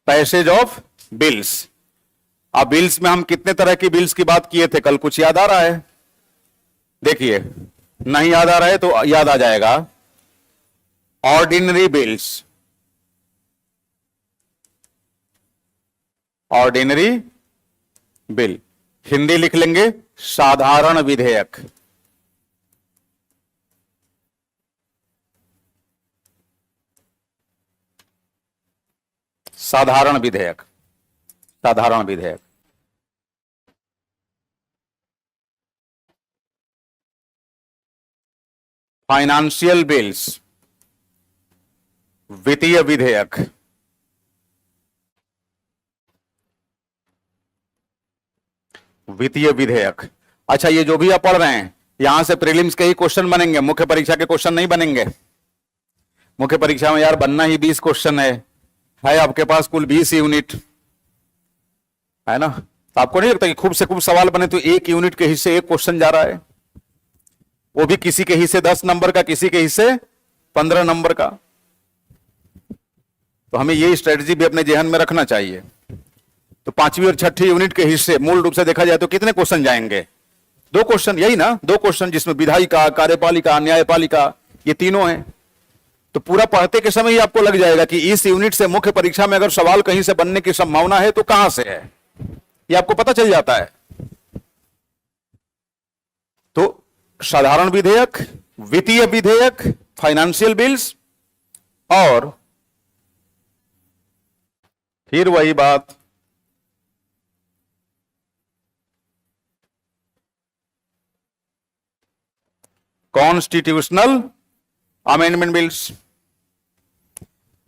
Passage of bills. अब bills में हम कितने तरह की बिल्स की बात किए थे कल, कुछ याद आ रहा है? देखिए, नहीं याद आ रहा है तो याद आ जाएगा। Ordinary bills, ordinary bill, Hindi लिख लेंगे साधारण विधेयक। साधारण विधेयक, साधारण विधेयक। फाइनेंशियल बिल्स, वित्तीय विधेयक। वित्तीय विधेयक। अच्छा, ये जो भी आप पढ़ रहे हैं यहां से प्रीलिम्स के ही क्वेश्चन बनेंगे, मुख्य परीक्षा के क्वेश्चन नहीं बनेंगे। मुख्य परीक्षा में यार बनना ही 20 क्वेश्चन है आपके पास कुल 20 यूनिट है ना। तो आपको नहीं लगता कि खूब से खूब सवाल बने तो एक यूनिट के हिस्से एक क्वेश्चन जा रहा है, वो भी किसी के हिस्से 10 नंबर का, किसी के हिस्से 15 नंबर का। तो हमें ये स्ट्रेटजी भी अपने जहन में रखना चाहिए। तो 5वीं और 6ठी यूनिट के हिस्से मूल रूप से देखा जाए तो कितने क्वेश्चन जाएंगे? 2 क्वेश्चन, यही ना, 2 क्वेश्चन, जिसमें विधायिका, कार्यपालिका, न्यायपालिका, ये तीनों हैं। तो पूरा पढ़ते के समय ही आपको लग जाएगा कि इस यूनिट से मुख्य परीक्षा में अगर सवाल कहीं से बनने की संभावना है तो कहां से है, ये आपको पता चल जाता है। तो साधारण विधेयक, वित्तीय विधेयक, फाइनेंशियल बिल्स, और फिर वही बात, कॉन्स्टिट्यूशनल अमेंडमेंट बिल्स,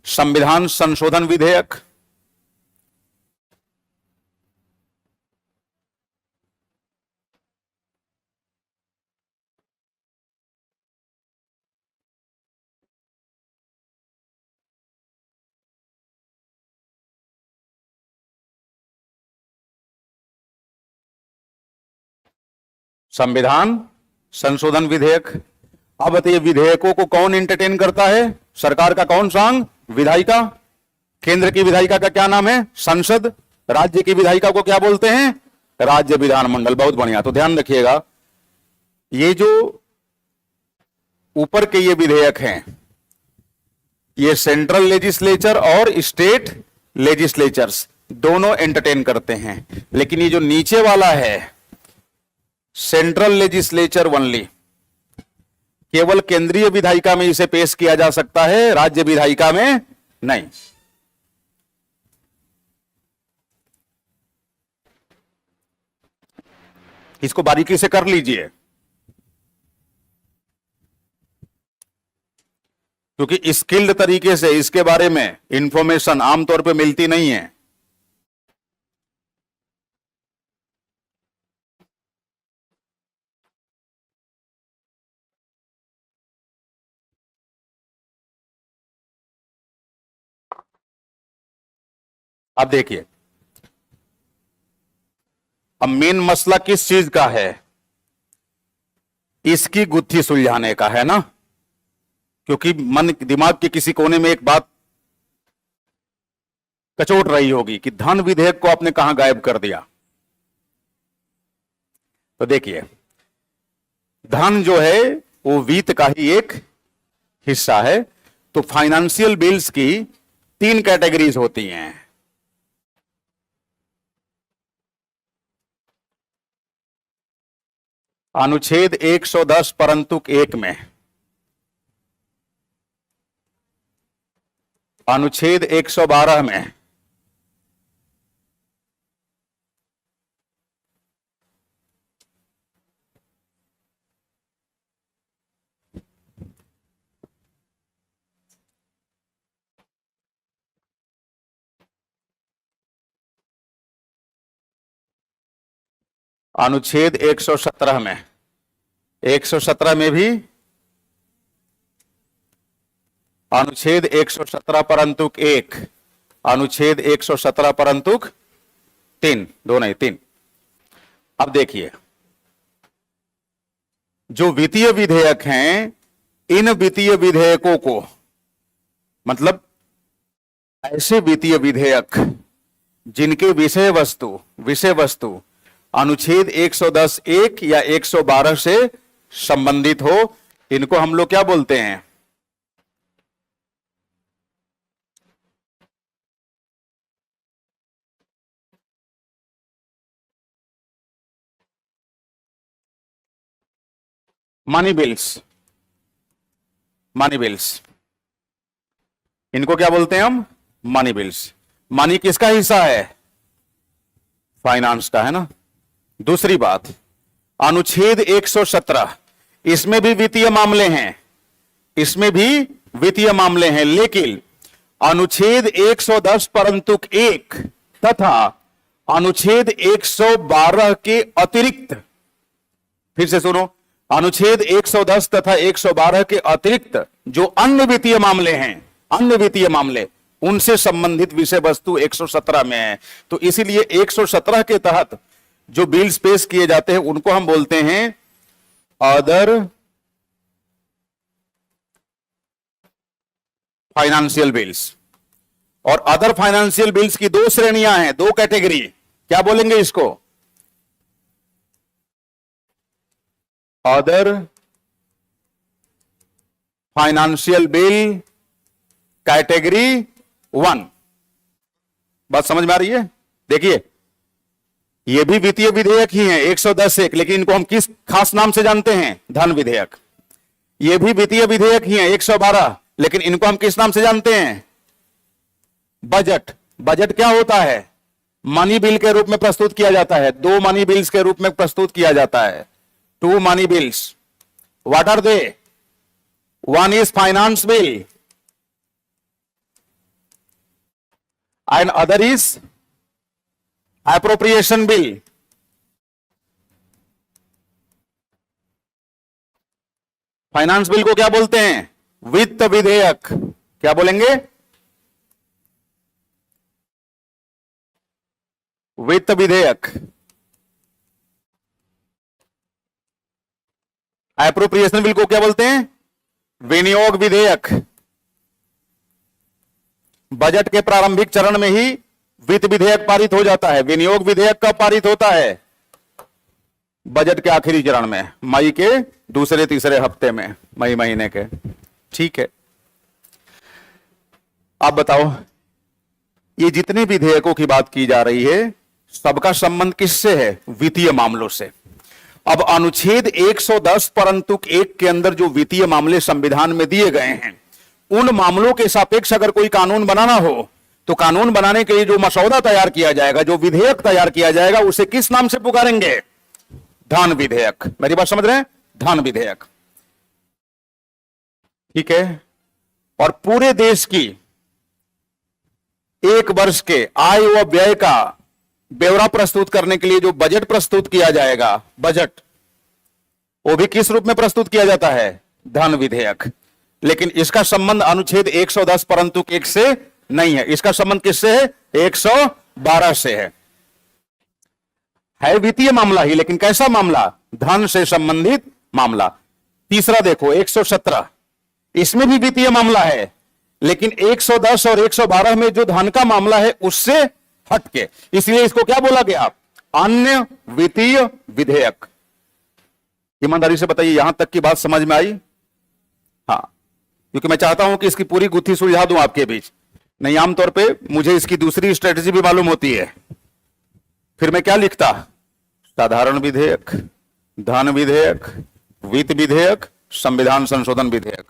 संविधान संशोधन विधेयक, संविधान संशोधन विधेयक। अब बताइए, विधेयकों को कौन एंटरटेन करता है? सरकार का कौन सा अंग? विधायिका। केंद्र की विधायिका का क्या नाम है? संसद। राज्य की विधायिका को क्या बोलते हैं? राज्य विधानमंडल। बहुत बढ़िया। तो ध्यान रखिएगा, ये जो ऊपर के ये विधेयक हैं, ये सेंट्रल लेजिस्लेचर और स्टेट लेजिस्लेचर्स दोनों एंटरटेन करते हैं। लेकिन ये जो नीचे वाला है, सेंट्रल लेजिस्लेचर ओनली, केवल केंद्रीय विधायिका में इसे पेश किया जा सकता है, राज्य विधायिका में नहीं। इसको बारीकी से कर लीजिए, क्योंकि स्किल्ड तरीके से इसके बारे में इंफॉर्मेशन आमतौर पे मिलती नहीं है। अब देखिए, अब मेन मसला किस चीज का है? इसकी गुत्थी सुलझाने का है ना, क्योंकि मन दिमाग के किसी कोने में एक बात कचोट रही होगी कि धन विधेयक को आपने कहां गायब कर दिया। तो देखिए, धन जो है वो वित्त का ही एक हिस्सा है। तो फाइनेंशियल बिल्स की 3 कैटेगरीज होती हैं। अनुच्छेद 110 परंतु 1 में, अनुच्छेद 112 में, अनुच्छेद 117 में, 117 में भी अनुच्छेद 117 परंतु 1, अनुच्छेद 117 परंतु 3, 2 नहीं 3। अब देखिए, जो वित्तीय विधेयक हैं, इन वित्तीय विधेयकों को, मतलब ऐसे वित्तीय विधेयक जिनके विषय वस्तु अनुच्छेद 110(1) या 112 से संबंधित हो, इनको हम लोग क्या बोलते हैं? Money bills. मनी बिल्स, इनको क्या बोलते हैं हम? Money bills. मनी किसका हिस्सा है? फाइनेंस का, है ना। दूसरी बात, अनुच्छेद 117, इसमें भी वित्तीय मामले हैं, इसमें भी वित्तीय मामले हैं, लेकिन अनुच्छेद 110 परंतु 1 तथा अनुच्छेद 112 के अतिरिक्त, फिर से सुनो, अनुच्छेद 110 तथा 112 के अतिरिक्त जो अन्य वित्तीय मामले हैं, अन्य वित्तीय मामले, उनसे संबंधित विषय वस्तु 117 में है। तो इसीलिए 117 के तहत जो बिल्स पेश किए जाते हैं उनको हम बोलते हैं अदर फाइनेंशियल बिल्स। और अदर फाइनेंशियल बिल्स की दो श्रेणियां हैं, दो कैटेगरी। क्या बोलेंगे इसको? Other financial bill category 1। बात समझ में आ रही है? देखिए, ये भी वित्तीय विधेयक ही है 110(1), लेकिन इनको हम किस खास नाम से जानते हैं? धन विधेयक। ये भी वित्तीय विधेयक ही है 112, लेकिन इनको हम किस नाम से जानते हैं? बजट। बजट क्या होता है? मनी बिल के रूप में प्रस्तुत किया जाता है, दो मनी बिल्स के रूप में प्रस्तुत किया जाता है, two money bills. What are they? One is finance bill and other is appropriation bill. Finance bill को क्या बोलते हैं? वित्त विधेयक। क्या बोलेंगे? वित्त विधेयक। एप्रोप्रिएशन बिल को क्या बोलते हैं? विनियोग विधेयक। बजट के प्रारंभिक चरण में ही वित्त विधेयक पारित हो जाता है। विनियोग विधेयक कब पारित होता है? बजट के आखिरी चरण में, मई के दूसरे तीसरे हफ्ते में, मई महीने के। ठीक है, आप बताओ, ये जितने विधेयकों की बात की जा रही है, सबका संबंध किससे है? वित्तीय मामलों से। अब अनुच्छेद 110 परंतु 1 के अंदर जो वित्तीय मामले संविधान में दिए गए हैं, उन मामलों के सापेक्ष अगर कोई कानून बनाना हो, तो कानून बनाने के लिए जो मसौदा तैयार किया जाएगा, जो विधेयक तैयार किया जाएगा, उसे किस नाम से पुकारेंगे? धन विधेयक। मेरी बात समझ रहे हैं? धन विधेयक। ठीक है। और पूरे देश की एक वर्ष के आय व व्यय का ब्यौरा प्रस्तुत करने के लिए जो बजट प्रस्तुत किया जाएगा, बजट, वो भी किस रूप में प्रस्तुत किया जाता है? धन विधेयक। लेकिन इसका संबंध अनुच्छेद 110 परंतु 1 से नहीं है। इसका संबंध किससे है? 112 से है वित्तीय मामला ही, लेकिन कैसा मामला? धन से संबंधित मामला। तीसरा देखो, 117, इसमें भी वित्तीय मामला है, लेकिन 110 और 112 में जो धन का मामला है उससे हटके, इसलिए इसको क्या बोला गया? अन्य वित्तीय विधेयक। ईमानदारी से बताइए, यहां तक की बात समझ में आई? हाँ, क्योंकि मैं चाहता हूं कि इसकी पूरी गुत्थी सुलझा दूं आपके बीच। नहीं, आमतौर पे मुझे इसकी दूसरी स्ट्रेटजी भी मालूम होती है। फिर मैं क्या लिखता? साधारण विधेयक, धन विधेयक, वित्त विधेयक, संविधान संशोधन विधेयक।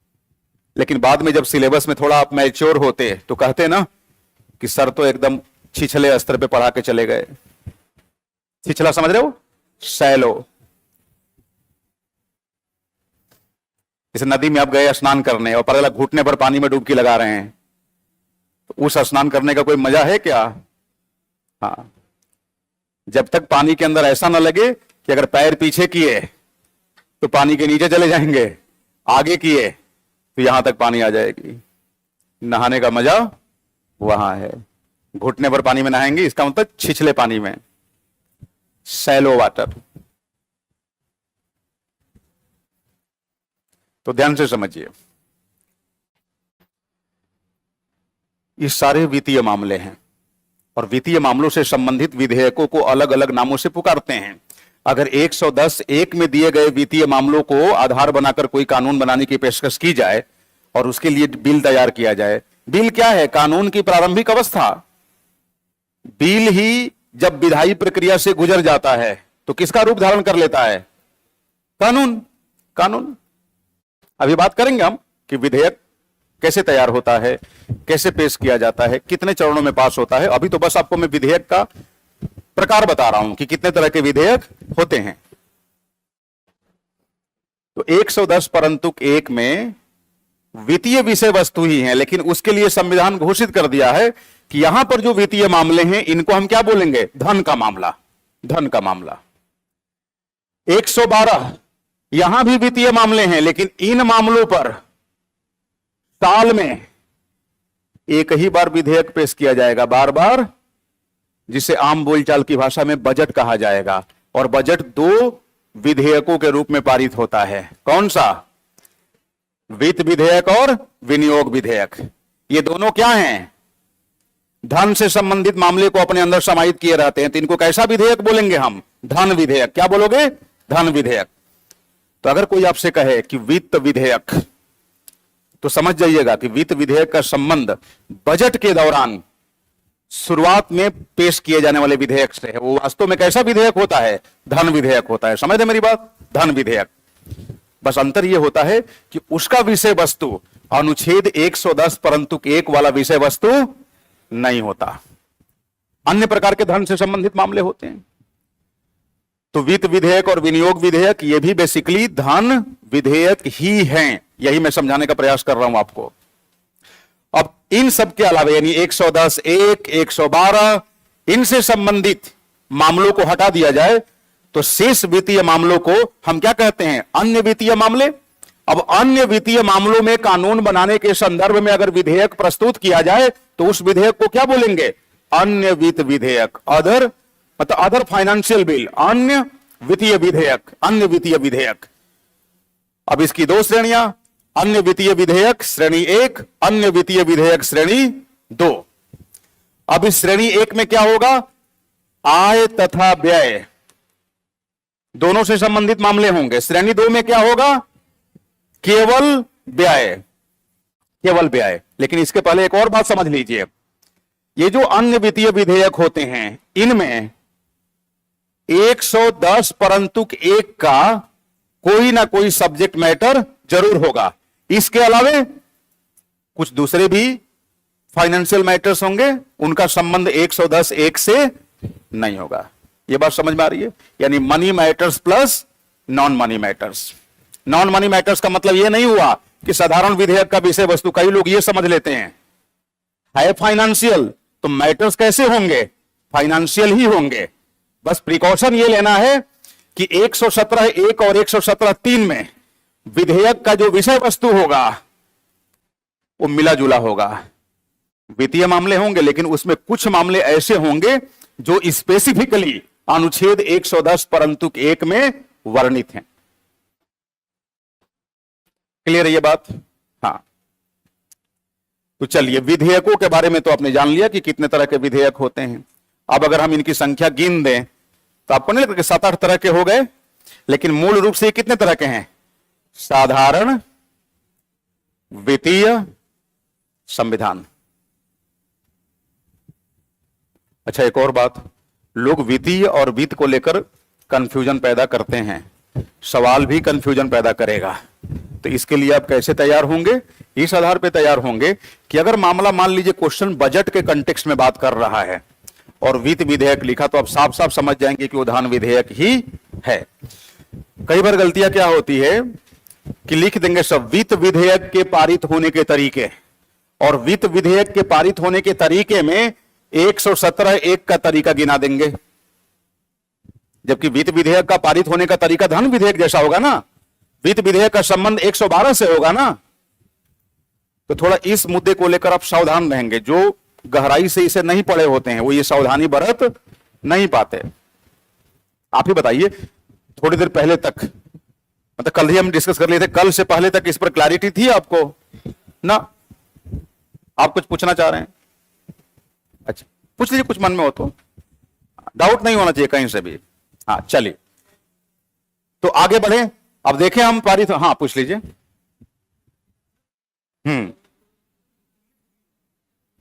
लेकिन बाद में जब सिलेबस में थोड़ा आप मैच्योर होते तो कहते ना कि सर तो एकदम छिछले स्तर पे पढ़ा के चले गए। छिछला समझ रहे हो? सैलो। इस नदी में आप गए स्नान करने और पता लगा घुटने पर पानी में डुबकी लगा रहे हैं, तो उस स्नान करने का कोई मजा है क्या? हाँ, जब तक पानी के अंदर ऐसा ना लगे कि अगर पैर पीछे किए तो पानी के नीचे चले जाएंगे, आगे किए तो यहां तक पानी आ जाएगी। नहाने का मजा वहां है। घुटने पर पानी में नहाएंगे, इसका मतलब छिछले पानी में, सैलो वाटर। तो ध्यान से समझिए, ये सारे वित्तीय मामले हैं और वित्तीय मामलों से संबंधित विधेयकों को अलग अलग नामों से पुकारते हैं। अगर 110(1) में दिए गए वित्तीय मामलों को आधार बनाकर कोई कानून बनाने की पेशकश की जाए और उसके लिए बिल तैयार किया जाए, बिल क्या है? कानून की प्रारंभिक अवस्था। बिल ही जब विधायी प्रक्रिया से गुजर जाता है तो किसका रूप धारण कर लेता है? कानून। कानून। अभी बात करेंगे हम कि विधेयक कैसे तैयार होता है, कैसे पेश किया जाता है, कितने चरणों में पास होता है। अभी तो बस आपको मैं विधेयक का प्रकार बता रहा हूं कि कितने तरह के विधेयक होते हैं। तो 110(1) में वित्तीय विषय वस्तु ही है, लेकिन उसके लिए संविधान घोषित कर दिया है कि यहां पर जो वित्तीय मामले हैं इनको हम क्या बोलेंगे? धन का मामला। धन का मामला। 112 यहां भी वित्तीय मामले हैं, लेकिन इन मामलों पर साल में एक ही बार विधेयक पेश किया जाएगा, बार बार, जिसे आम बोलचाल की भाषा में बजट कहा जाएगा। और बजट 2 विधेयकों के रूप में पारित होता है। कौन सा? वित्त विधेयक और विनियोग विधेयक। ये दोनों क्या हैं? धन से संबंधित मामले को अपने अंदर समाहित किए रहते हैं। तो इनको कैसा विधेयक बोलेंगे हम? धन विधेयक। क्या बोलोगे? धन विधेयक। तो अगर कोई आपसे कहे कि वित्त विधेयक, तो समझ जाइएगा कि वित्त विधेयक का संबंध बजट के दौरान शुरुआत में पेश किए जाने वाले विधेयक से है। वो वास्तव में कैसा विधेयक होता है? धन विधेयक होता है। समझ रहे मेरी बात? धन विधेयक। बस अंतर यह होता है कि उसका विषय वस्तु अनुच्छेद 110(1) वाला विषय वस्तु नहीं होता। अन्य प्रकार के धन से संबंधित मामले होते हैं। तो वित्त विधेयक और विनियोग विधेयक ये भी बेसिकली धन विधेयक ही हैं। यही मैं समझाने का प्रयास कर रहा हूं आपको। अब इन सब के अलावा यानी 110(1), 112 इनसे संबंधित मामलों को हटा दिया जाए तो शेष वित्तीय मामलों को हम क्या कहते हैं? अन्य वित्तीय मामले। अब अन्य वित्तीय मामलों में कानून बनाने के संदर्भ में अगर विधेयक प्रस्तुत किया जाए तो उस विधेयक को क्या बोलेंगे? अन्य वित्त विधेयक। अदर मतलब अदर फाइनेंशियल बिल, अन्य वित्तीय विधेयक, अन्य वित्तीय विधेयक। अब इसकी 2 श्रेणियां, अन्य वित्तीय विधेयक श्रेणी 1, अन्य वित्तीय विधेयक श्रेणी 2। अब इस श्रेणी 1 में क्या होगा? आय तथा व्यय दोनों से संबंधित मामले होंगे। श्रेणी 2 में क्या होगा? केवल व्यय, केवल व्यय। लेकिन इसके पहले एक और बात समझ लीजिए। ये जो अन्य वित्तीय विधेयक होते हैं इनमें 110(1) का कोई ना कोई सब्जेक्ट मैटर जरूर होगा। इसके अलावे कुछ दूसरे भी फाइनेंशियल मैटर्स होंगे, उनका संबंध 110(1) से नहीं होगा। यह बात समझ में आ रही है? यानी money matters plus non money matters. Non money matters का मतलब यह नहीं हुआ कि साधारण विधेयक का विषय वस्तु, कई लोग यह समझ लेते हैं है फाइनेंशियल तो मैटर्स कैसे होंगे? फाइनेंशियल ही होंगे। बस प्रिकॉशन यह लेना है कि 117(1) और 117(3) में विधेयक का जो विषय वस्तु होगा वो मिला जुला होगा। वित्तीय मामले होंगे लेकिन उसमें कुछ मामले ऐसे होंगे जो स्पेसिफिकली अनुच्छेद 110(1) में वर्णित हैं। क्लियर है ये बात? हाँ। तो चलिए, विधेयकों के बारे में तो आपने जान लिया कि कितने तरह के विधेयक होते हैं। अब अगर हम इनकी संख्या गिन दें तो आपको नहीं लगता कि 7-8 तरह के हो गए? लेकिन मूल रूप से ये कितने तरह के हैं? साधारण, वित्तीय, संविधान। अच्छा, एक और बात, लोग वित्तीय और वित्त को लेकर कंफ्यूजन पैदा करते हैं। सवाल भी कंफ्यूजन पैदा करेगा। तो इसके लिए आप कैसे तैयार होंगे? इस आधार पे तैयार होंगे कि अगर मामला मान लीजिए क्वेश्चन बजट के कंटेक्स्ट में बात कर रहा है और वित्त विधेयक लिखा, तो आप साफ साफ समझ जाएंगे कि वो धन विधेयक ही है। कई बार गलतियां क्या होती है कि लिख देंगे सब वित्त विधेयक के पारित होने के तरीके, और वित्त विधेयक के पारित होने के तरीके में 117(1) का तरीका गिना देंगे, जबकि वित्त विधेयक का पारित होने का तरीका धन विधेयक जैसा होगा ना। वित्त विधेयक का संबंध 112 से होगा ना। तो थोड़ा इस मुद्दे को लेकर आप सावधान रहेंगे। जो गहराई से इसे नहीं पढ़े होते हैं वो ये सावधानी बरत नहीं पाते। आप ही बताइए, थोड़ी देर पहले तक, मतलब कल ही हम डिस्कस कर लिए थे, कल से पहले तक इस पर क्लैरिटी थी आपको ना? आप कुछ पूछना चाह रहे हैं? पूछ लीजिए कुछ मन में हो तो, डाउट नहीं होना चाहिए कहीं से भी। हाँ चलिए तो आगे बढ़े, अब देखें हम पारित, हाँ पूछ लीजिए।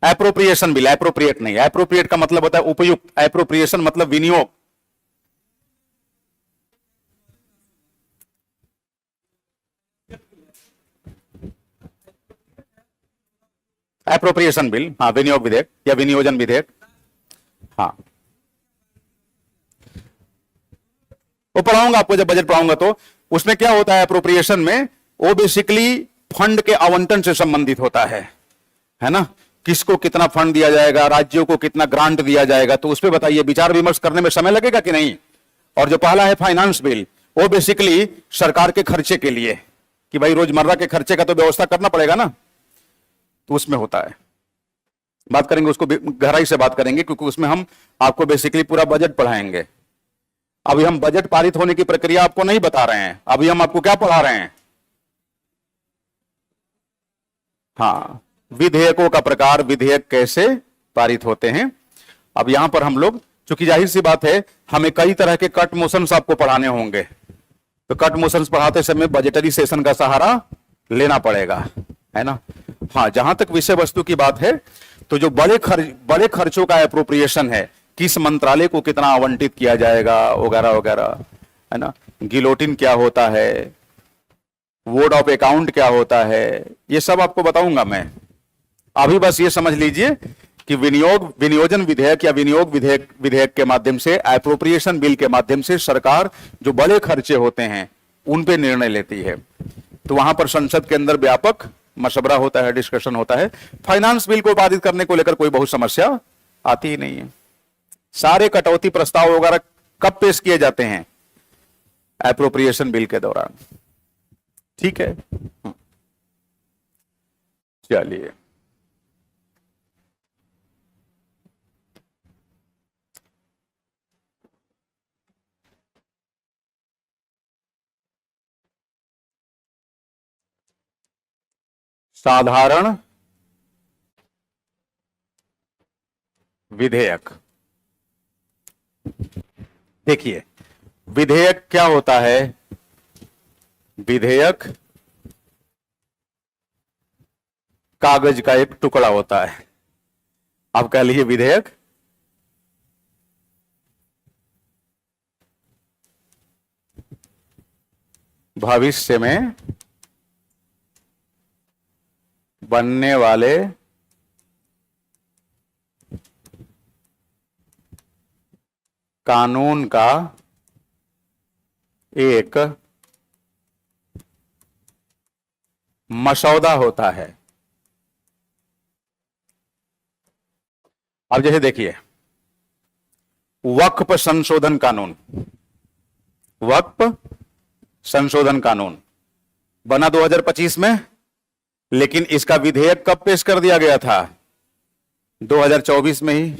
एप्रोप्रिएशन बिल, एप्रोप्रिएट नहीं, एप्रोप्रिएट का मतलब होता है उपयुक्त, एप्रोप्रिएशन मतलब विनियोग। एप्रोप्रिएशन बिल, हाँ विनियोग विधेयक या विनियोजन विधेयक, हाँ वो पढ़ाऊंगा आपको जब बजट पढ़ाऊंगा तो। उसमें क्या होता है एप्रोप्रिएशन में, वो बेसिकली फंड के आवंटन से संबंधित होता है ना, किसको कितना फंड दिया जाएगा, राज्यों को कितना ग्रांट दिया जाएगा, तो उस पर बताइए, विचार विमर्श करने में समय लगेगा कि नहीं। और जो पहला है फाइनेंस बिल, वो बेसिकली सरकार के खर्चे के लिए, कि भाई रोजमर्रा के खर्चे का तो व्यवस्था करना पड़ेगा ना, तो उसमें होता है। बात करेंगे उसको, गहराई से बात करेंगे, क्योंकि उसमें हम आपको बेसिकली पूरा बजट पढ़ाएंगे। अभी हम बजट पारित होने की प्रक्रिया आपको नहीं बता रहे हैं, अभी हम आपको क्या पढ़ा रहे हैं, हाँ विधेयकों का प्रकार, विधेयक कैसे पारित होते हैं। अब यहां पर हम लोग, चूंकि जाहिर सी बात है हमें कई तरह के कट मोशंस आपको पढ़ाने होंगे, तो कट मोशंस पढ़ाते समय बजटरी सेशन का सहारा लेना पड़ेगा, है ना। हाँ जहां तक विषय वस्तु की बात है, तो जो बड़े खर्चों का एप्रोप्रिएशन है, किस मंत्रालय को कितना आवंटित किया जाएगा वगैरह वगैरह, है ना, गिलोटिन क्या होता है, बोर्ड ऑफ अकाउंट क्या होता है, ये सब आपको बताऊंगा मैं। अभी बस ये समझ लीजिए कि विनियोजन विधेयक या विनियोग विधेयक के माध्यम से, एप्रोप्रिएशन बिल के माध्यम से सरकार जो बड़े खर्चे होते हैं उन पे निर्णय लेती है। तो वहां पर संसद के अंदर व्यापक मशवरा होता है, डिस्कशन होता है। फाइनेंस बिल को पारित करने को लेकर कोई बहुत समस्या आती ही नहीं है। सारे कटौती प्रस्ताव वगैरह कब पेश किए जाते हैं, एप्रोप्रिएशन बिल के दौरान, ठीक है। चलिए साधारण विधेयक, देखिए विधेयक क्या होता है, विधेयक कागज का एक टुकड़ा होता है। आप कह लीजिए विधेयक भविष्य में बनने वाले कानून का एक मसौदा होता है। अब जैसे देखिए वक्फ संशोधन कानून, वक्फ संशोधन कानून बना 2025 में, लेकिन इसका विधेयक कब पेश कर दिया गया था, 2024 में ही,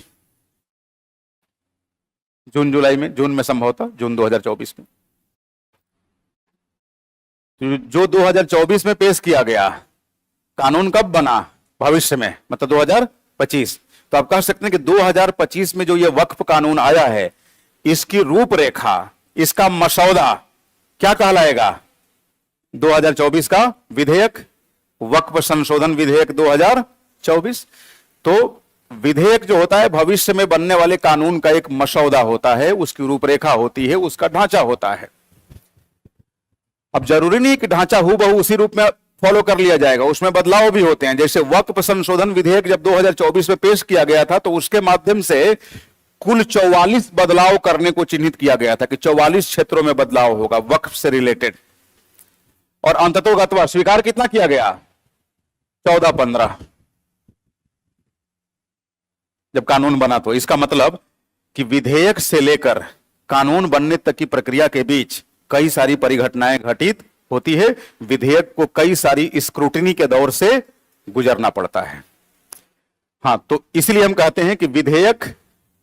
जून में संभवतः जून 2024 में। जो 2024 में पेश किया गया कानून कब बना, भविष्य में, मतलब 2025। तो आप कह सकते हैं कि 2025 में जो ये वक्फ कानून आया है, इसकी रूपरेखा, इसका मसौदा क्या कहलाएगा, 2024 का विधेयक, वक्फ संशोधन विधेयक 2024। तो विधेयक जो होता है भविष्य में बनने वाले कानून का एक मसौदा होता है, उसकी रूपरेखा होती है, उसका ढांचा होता है। अब जरूरी नहीं कि ढांचा हूबहू उसी रूप में फॉलो कर लिया जाएगा, उसमें बदलाव भी होते हैं। जैसे वक्फ संशोधन विधेयक जब 2024 में पेश किया गया था, तो उसके माध्यम से कुल 44 बदलाव करने को चिन्हित किया गया था कि 44 क्षेत्रों में बदलाव होगा वक्फ से रिलेटेड, और अंततोगत्वा स्वीकार कितना किया गया, 14-15 जब कानून बना। तो इसका मतलब कि विधेयक से लेकर कानून बनने तक की प्रक्रिया के बीच कई सारी परिघटनाएं घटित होती है, विधेयक को कई सारी स्क्रूटिनी के दौर से गुजरना पड़ता है। हाँ, तो इसलिए हम कहते हैं कि विधेयक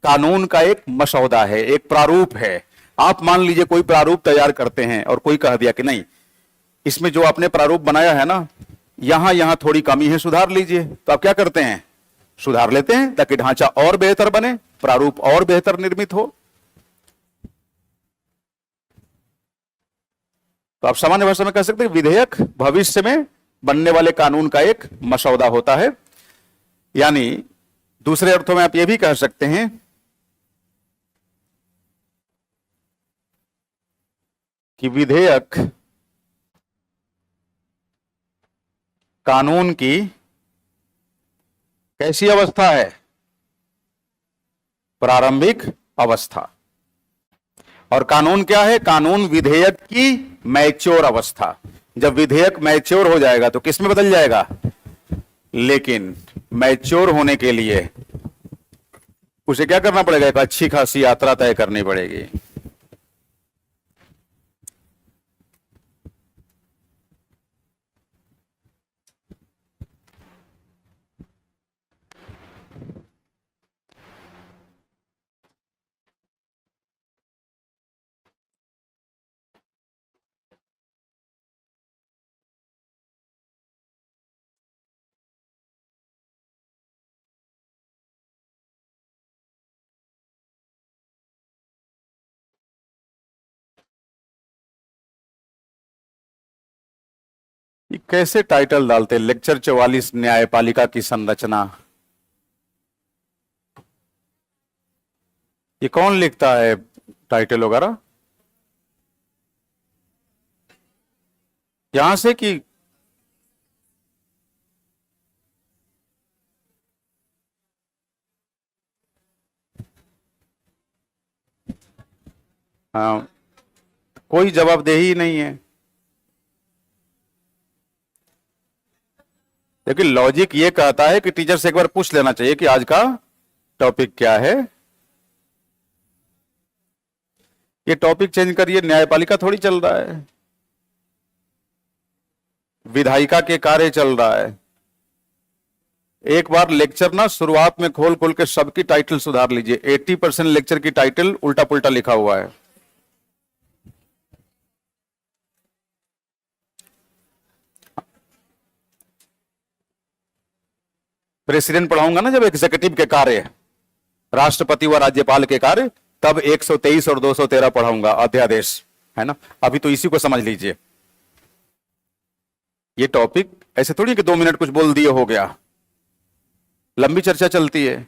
कानून का एक मसौदा है, एक प्रारूप है। आप मान लीजिए कोई प्रारूप तैयार करते हैं और कोई कह दिया कि नहीं, इसमें जो आपने प्रारूप बनाया है ना, यहां थोड़ी कमी है, सुधार लीजिए। तो आप क्या करते हैं, सुधार लेते हैं ताकि ढांचा और बेहतर बने, प्रारूप और बेहतर निर्मित हो। तो आप सामान्य भाषा में कह सकते हैं विधेयक भविष्य में बनने वाले कानून का एक मसौदा होता है। यानी दूसरे अर्थों में आप यह भी कह सकते हैं कि विधेयक कानून की कैसी अवस्था है? प्रारंभिक अवस्था। और कानून क्या है? कानून विधेयक की मैच्योर अवस्था। जब विधेयक मैच्योर हो जाएगा तो किस में बदल जाएगा? लेकिन मैच्योर होने के लिए उसे क्या करना पड़ेगा? एक अच्छी खासी यात्रा तय करनी पड़ेगी। ये कैसे टाइटल डालते? लेक्चर 44 न्यायपालिका की संरचना। ये कौन लिखता है टाइटल वगैरह? यहां से कि हाँ, कोई जवाबदेही नहीं है। लेकिन लॉजिक ये कहता है कि टीचर से एक बार पूछ लेना चाहिए कि आज का टॉपिक क्या है। ये टॉपिक चेंज करिए, न्यायपालिका थोड़ी चल रहा है, विधायिका के कार्य चल रहा है। एक बार लेक्चर ना शुरुआत में खोल खोल के सबकी टाइटल सुधार लीजिए। 80% लेक्चर की टाइटल उल्टा पुल्टा लिखा हुआ है। प्रेसिडेंट पढ़ाऊंगा ना जब एग्जीक्यूटिव के कार्य, राष्ट्रपति व राज्यपाल के कार्य, तब 123 और 213 पढ़ाऊंगा, अध्यादेश, है ना। अभी तो इसी को समझ लीजिए। ये टॉपिक ऐसे थोड़ी कि 2 मिनट कुछ बोल दिए हो गया, लंबी चर्चा चलती है।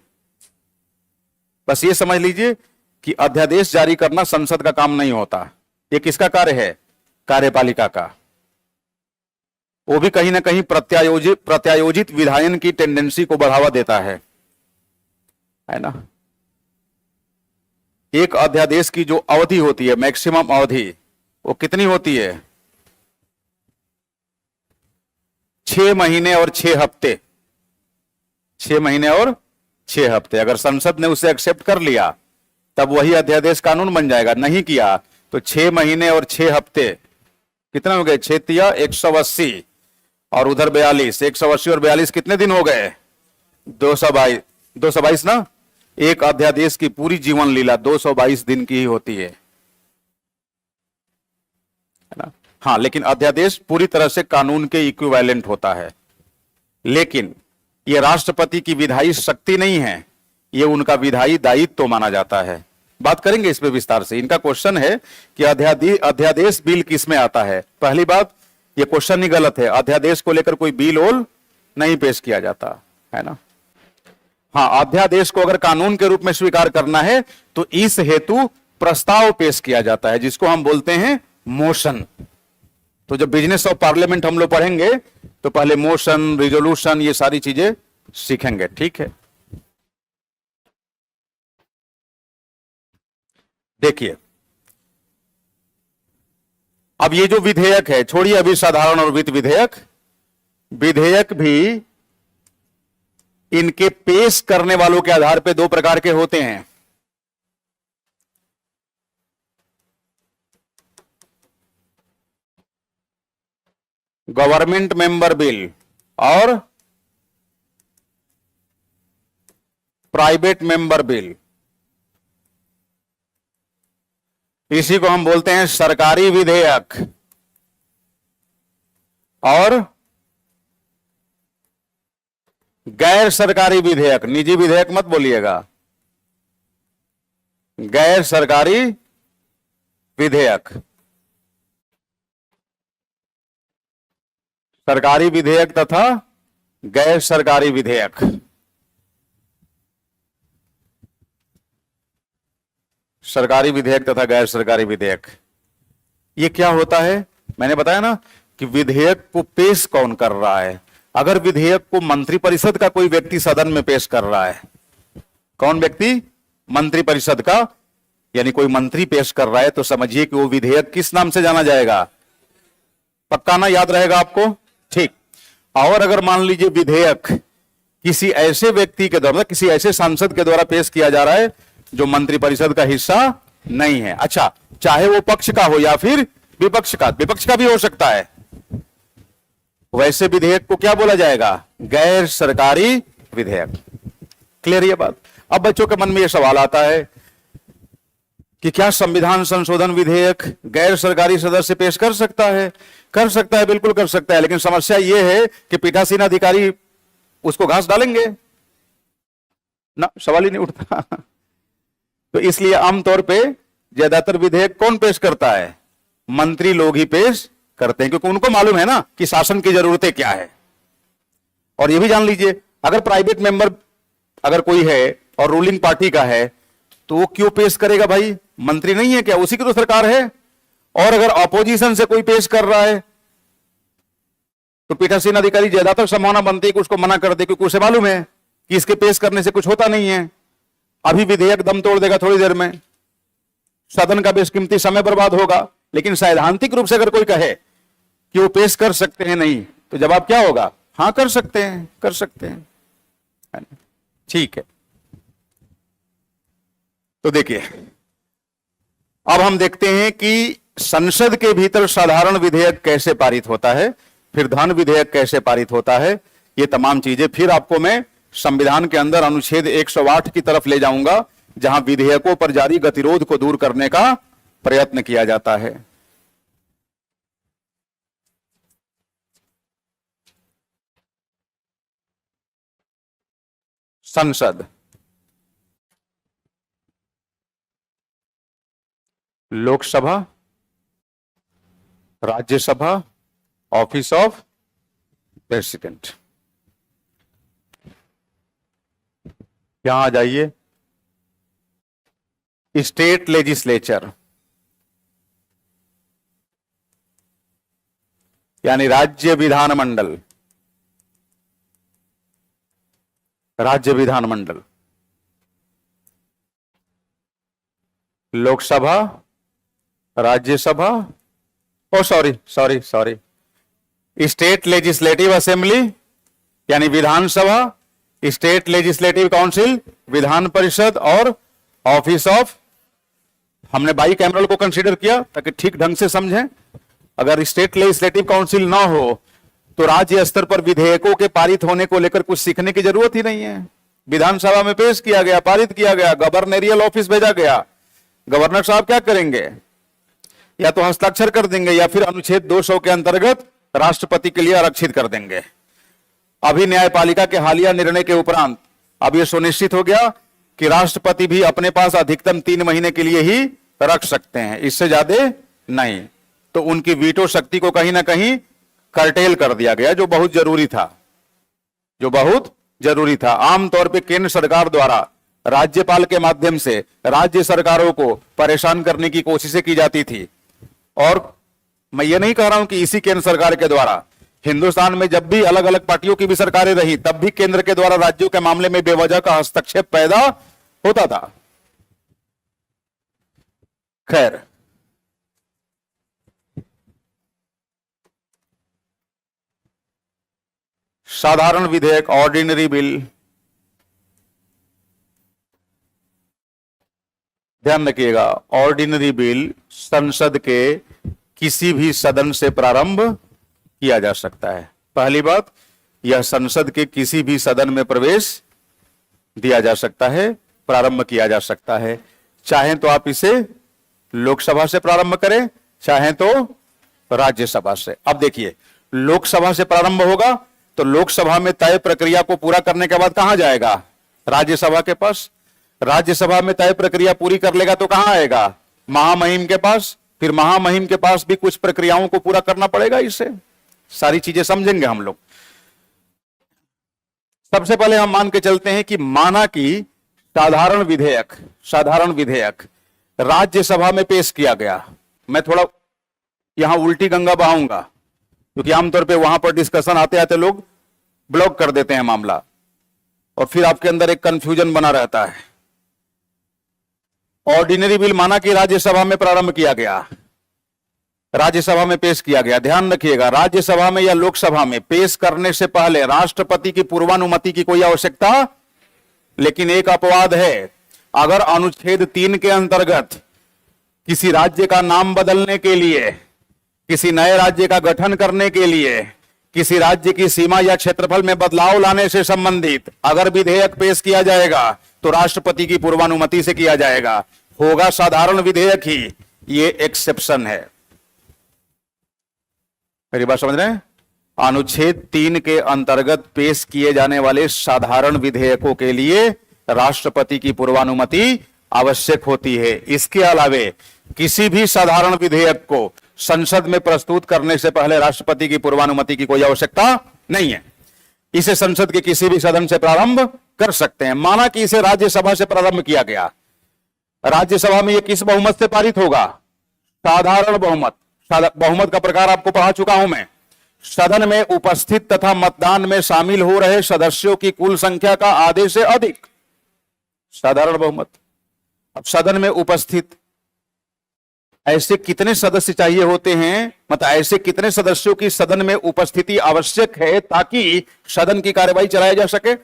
बस ये समझ लीजिए कि अध्यादेश जारी करना संसद का काम नहीं होता। ये किसका कार्य है? कार्यपालिका का। वो भी कहीं ना कहीं प्रत्यायोजित विधायन की टेंडेंसी को बढ़ावा देता है ना। एक अध्यादेश की जो अवधि होती है, मैक्सिमम अवधि, वो कितनी होती है? 6 महीने और 6 हफ्ते। 6 महीने और 6 हफ्ते। अगर संसद ने उसे एक्सेप्ट कर लिया तब वही अध्यादेश कानून बन जाएगा। नहीं किया तो 6 महीने और 6 हफ्ते कितने हो गए? 6 तिया 180 और उधर 42। 180 और 42 कितने दिन हो गए? 222। 222 ना। एक अध्यादेश की पूरी जीवन लीला 222 दिन की ही होती है ना। हाँ, लेकिन अध्यादेश पूरी तरह से कानून के इक्विवेलेंट होता है। लेकिन यह राष्ट्रपति की विधायी शक्ति नहीं है, यह उनका विधायी दायित्व तो माना जाता है। बात करेंगे इस पे विस्तार से। इनका क्वेश्चन है कि अध्यादेश बिल किस में आता है। पहली बात, यह क्वेश्चन ही गलत है। अध्यादेश को लेकर कोई बिल ओल नहीं पेश किया जाता है ना। हाँ, अध्यादेश को अगर कानून के रूप में स्वीकार करना है तो इस हेतु प्रस्ताव पेश किया जाता है, जिसको हम बोलते हैं मोशन। तो जब बिजनेस ऑफ पार्लियामेंट हम लोग पढ़ेंगे तो पहले मोशन, रिजोल्यूशन, ये सारी चीजें सीखेंगे। ठीक है, देखिए अब ये जो विधेयक है, छोड़िए अभी साधारण और वित्त विधेयक, विधेयक भी इनके पेश करने वालों के आधार पर 2 प्रकार के होते हैं। गवर्नमेंट मेंबर बिल और प्राइवेट मेंबर बिल। इसी को हम बोलते हैं सरकारी विधेयक और गैर सरकारी विधेयक, निजी विधेयक मत बोलिएगा, गैर सरकारी विधेयक। सरकारी विधेयक तथा गैर सरकारी विधेयक। सरकारी विधेयक तथा गैर सरकारी विधेयक, ये क्या होता है? मैंने बताया ना कि विधेयक को पेश कौन कर रहा है। अगर विधेयक को मंत्रिपरिषद का कोई व्यक्ति सदन में पेश कर रहा है, कौन व्यक्ति? मंत्रिपरिषद का, यानी कोई मंत्री पेश कर रहा है, तो समझिए कि वो विधेयक किस नाम से जाना जाएगा? पक्का ना, याद रहेगा आपको? ठीक। और अगर मान लीजिए विधेयक किसी ऐसे व्यक्ति के द्वारा, किसी ऐसे सांसद के द्वारा पेश किया जा रहा है जो मंत्रिपरिषद का हिस्सा नहीं है, अच्छा, चाहे वो पक्ष का हो या फिर विपक्ष का भी हो सकता है, वैसे विधेयक को क्या बोला जाएगा? गैर सरकारी विधेयक। क्लियर ये बात? अब बच्चों के मन में यह सवाल आता है कि क्या संविधान संशोधन विधेयक गैर सरकारी सदस्य पेश कर सकता है? कर सकता है, बिल्कुल कर सकता है, लेकिन समस्या यह है कि पीठासीन अधिकारी उसको घास डालेंगे ना, सवाल ही नहीं उठता। तो इसलिए आमतौर पे ज्यादातर विधेयक कौन पेश करता है? मंत्री लोग ही पेश करते हैं, क्योंकि उनको मालूम है ना कि शासन की जरूरतें क्या है। और ये भी जान लीजिए, अगर प्राइवेट मेंबर अगर कोई है और रूलिंग पार्टी का है, तो वो क्यों पेश करेगा भाई? मंत्री नहीं है क्या? उसी की तो सरकार है। और अगर ऑपोजिशन से कोई पेश कर रहा है, तो पीठासीन अधिकारी ज्यादातर संभावना बनती है कि उसको मना कर दे, क्योंकि उसे मालूम है कि इसके पेश करने से कुछ होता नहीं है, अभी विधेयक दम तोड़ देगा थोड़ी देर में, सदन का बेशकीमती समय बर्बाद होगा। लेकिन सैद्धांतिक रूप से अगर कोई कहे कि वो पेश कर सकते हैं नहीं, तो जवाब क्या होगा? हां, कर सकते हैं, कर सकते हैं। ठीक है, तो देखिए अब हम देखते हैं कि संसद के भीतर साधारण विधेयक कैसे पारित होता है, फिर धन विधेयक कैसे पारित होता है, ये तमाम चीजें फिर आपको मैं संविधान के अंदर अनुच्छेद 108 की तरफ ले जाऊंगा, जहां विधेयकों पर जारी गतिरोध को दूर करने का प्रयत्न किया जाता है। संसद, Lok Sabha, Rajya Sabha, office of president. यहां आ जाइए, स्टेट लेजिस्लेचर यानी राज्य विधानमंडल, राज्य विधानमंडल, लोकसभा, राज्यसभा, ओ सॉरी, स्टेट लेजिस्लेटिव असेंबली यानी विधानसभा, state legislative council Vidhan Parishad, और ऑफिस ऑफ, हमने बाइकैमरल को कंसीडर किया ताकि ठीक ढंग से समझें। अगर स्टेट लेजिस्लेटिव काउंसिल ना हो तो राज्य स्तर पर विधेयकों के पारित होने को लेकर कुछ सीखने की जरूरत ही नहीं है। विधानसभा में पेश किया गया, पारित किया गया, गवर्नरियल ऑफिस भेजा गया, गवर्नर साहब क्या करेंगे? या तो हस्ताक्षर कर देंगे या फिर अनुच्छेद 200 के अंतर्गत राष्ट्रपति के लिए आरक्षित कर देंगे। अभी न्यायपालिका के हालिया निर्णय के उपरांत अब यह सुनिश्चित हो गया कि राष्ट्रपति भी अपने पास अधिकतम 3 महीने के लिए ही रख सकते हैं, इससे ज्यादा नहीं। तो उनकी वीटो शक्ति को कहीं ना कहीं कर्टेल कर दिया गया, जो बहुत जरूरी था। आमतौर पे केंद्र सरकार द्वारा राज्यपाल के माध्यम से राज्य सरकारों को परेशान करने की कोशिशें की जाती थी। और मैं ये नहीं कह रहा हूं कि इसी केंद्र सरकार के द्वारा, हिंदुस्तान में जब भी अलग अलग पार्टियों की भी सरकारें रही, तब भी केंद्र के द्वारा राज्यों के मामले में बेवजह का हस्तक्षेप पैदा होता था। खैर, साधारण विधेयक, ऑर्डिनरी बिल, ध्यान रखिएगा, ऑर्डिनरी बिल संसद के किसी भी सदन से प्रारंभ किया जा सकता है। पहली बात, यह संसद के किसी भी सदन में प्रवेश दिया जा सकता है, प्रारंभ किया जा सकता है। चाहें तो आप इसे लोकसभा से प्रारंभ करें, चाहें तो राज्यसभा से। अब देखिए, लोकसभा से प्रारंभ होगा तो लोकसभा में तय प्रक्रिया को पूरा करने के बाद कहां जाएगा? राज्यसभा के पास। राज्यसभा में तय प्रक्रिया पूरी कर लेगा तो कहां आएगा? महामहिम के पास। फिर महामहिम के पास भी कुछ प्रक्रियाओं को पूरा करना पड़ेगा। इससे सारी चीजें समझेंगे हम लोग। सबसे पहले हम मान के चलते हैं कि माना कि साधारण विधेयक राज्यसभा में पेश किया गया। मैं थोड़ा यहां उल्टी गंगा बहाऊंगा क्योंकि आमतौर पे वहां पर डिस्कशन आते आते लोग ब्लॉक कर देते हैं मामला और फिर आपके अंदर एक कंफ्यूजन बना रहता है। ऑर्डिनरी बिल माना कि राज्यसभा में प्रारंभ किया गया, राज्यसभा में पेश किया गया। ध्यान रखिएगा, राज्यसभा में या लोकसभा में पेश करने से पहले राष्ट्रपति की पूर्वानुमति की कोई आवश्यकता। लेकिन एक अपवाद है, अगर अनुच्छेद 3 के अंतर्गत किसी राज्य का नाम बदलने के लिए, किसी नए राज्य का गठन करने के लिए, किसी राज्य की सीमा या क्षेत्रफल में बदलाव लाने से संबंधित अगर विधेयक पेश किया जाएगा तो राष्ट्रपति की पूर्वानुमति से किया जाएगा। होगा साधारण विधेयक ही, ये एक्सेप्शन है। मेरी बात समझ रहे हैं? अनुच्छेद 3 के अंतर्गत पेश किए जाने वाले साधारण विधेयकों के लिए राष्ट्रपति की पूर्वानुमति आवश्यक होती है। इसके अलावे किसी भी साधारण विधेयक को संसद में प्रस्तुत करने से पहले राष्ट्रपति की पूर्वानुमति की कोई आवश्यकता नहीं है। इसे संसद के किसी भी सदन से प्रारंभ कर सकते हैं। माना कि इसे राज्यसभा से प्रारंभ किया गया, राज्यसभा में यह किस बहुमत से पारित होगा? साधारण बहुमत। बहुमत का प्रकार आपको पढ़ा चुका हूं मैं। सदन में उपस्थित तथा मतदान में शामिल हो रहे सदस्यों की कुल संख्या का आधे से अधिक, साधारण बहुमत। अब सदन में उपस्थित ऐसे कितने सदस्य चाहिए होते हैं, मतलब ऐसे कितने सदस्यों की सदन में उपस्थिति आवश्यक है ताकि सदन की कार्यवाही चलाई जा सके?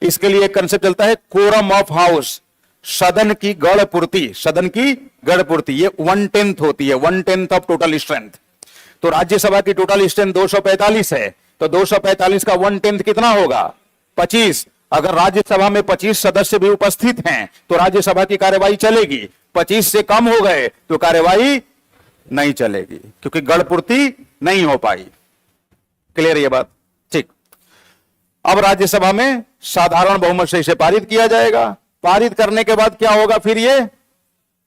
इसके लिए एक कंसेप्ट चलता है, कोरम ऑफ हाउस, सदन की गढ़ पूर्ति। सदन की गढ़ पूर्ति ये 1/10 होती है, 1/10 ऑफ टोटल स्ट्रेंथ। तो राज्यसभा की टोटल स्ट्रेंथ 245 है, तो 245 का 1/10 कितना होगा? 25। अगर राज्यसभा में 25 सदस्य भी उपस्थित हैं तो राज्यसभा की कार्यवाही चलेगी। 25 से कम हो गए तो कार्यवाही नहीं चलेगी क्योंकि गढ़ पूर्ति नहीं हो पाई। क्लियर ये बात? ठीक। अब राज्यसभा में साधारण बहुमत से इसे पारित किया जाएगा। पारित करने के बाद क्या होगा? फिर ये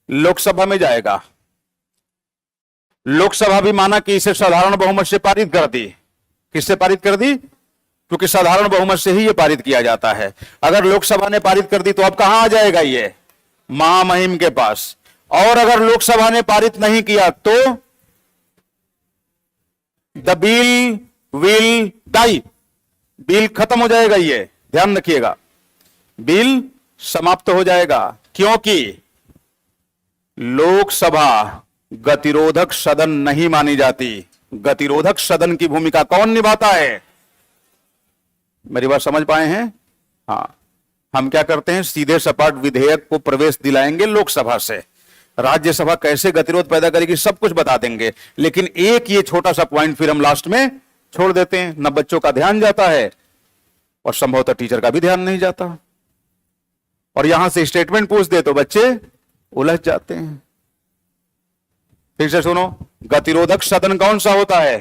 लोकसभा में जाएगा। लोकसभा भी माना कि इसे साधारण बहुमत से पारित कर दी। किससे पारित कर दी? क्योंकि साधारण बहुमत से ही यह पारित किया जाता है। अगर लोकसभा ने पारित कर दी तो अब कहां आ जाएगा? ये महामहिम के पास। और अगर लोकसभा ने पारित नहीं किया तो the bill will die, bill खत्म हो जाएगा। ये ध्यान रखिएगा, बिल समाप्त हो जाएगा। क्योंकि लोकसभा गतिरोधक सदन नहीं मानी जाती। गतिरोधक सदन की भूमिका कौन निभाता है? मेरी बात समझ पाए हैं? हाँ, हम क्या करते हैं, सीधे सपाट विधेयक को प्रवेश दिलाएंगे लोकसभा से। राज्यसभा कैसे गतिरोध पैदा करेगी सब कुछ बता देंगे, लेकिन एक ये छोटा सा पॉइंट फिर हम लास्ट में छोड़ देते हैं। न बच्चों का ध्यान जाता है और संभवतः टीचर का भी ध्यान नहीं जाता, और यहां से स्टेटमेंट पूछ दे तो बच्चे उलझ जाते हैं। फिर से सुनो, गतिरोधक सदन कौन सा होता है?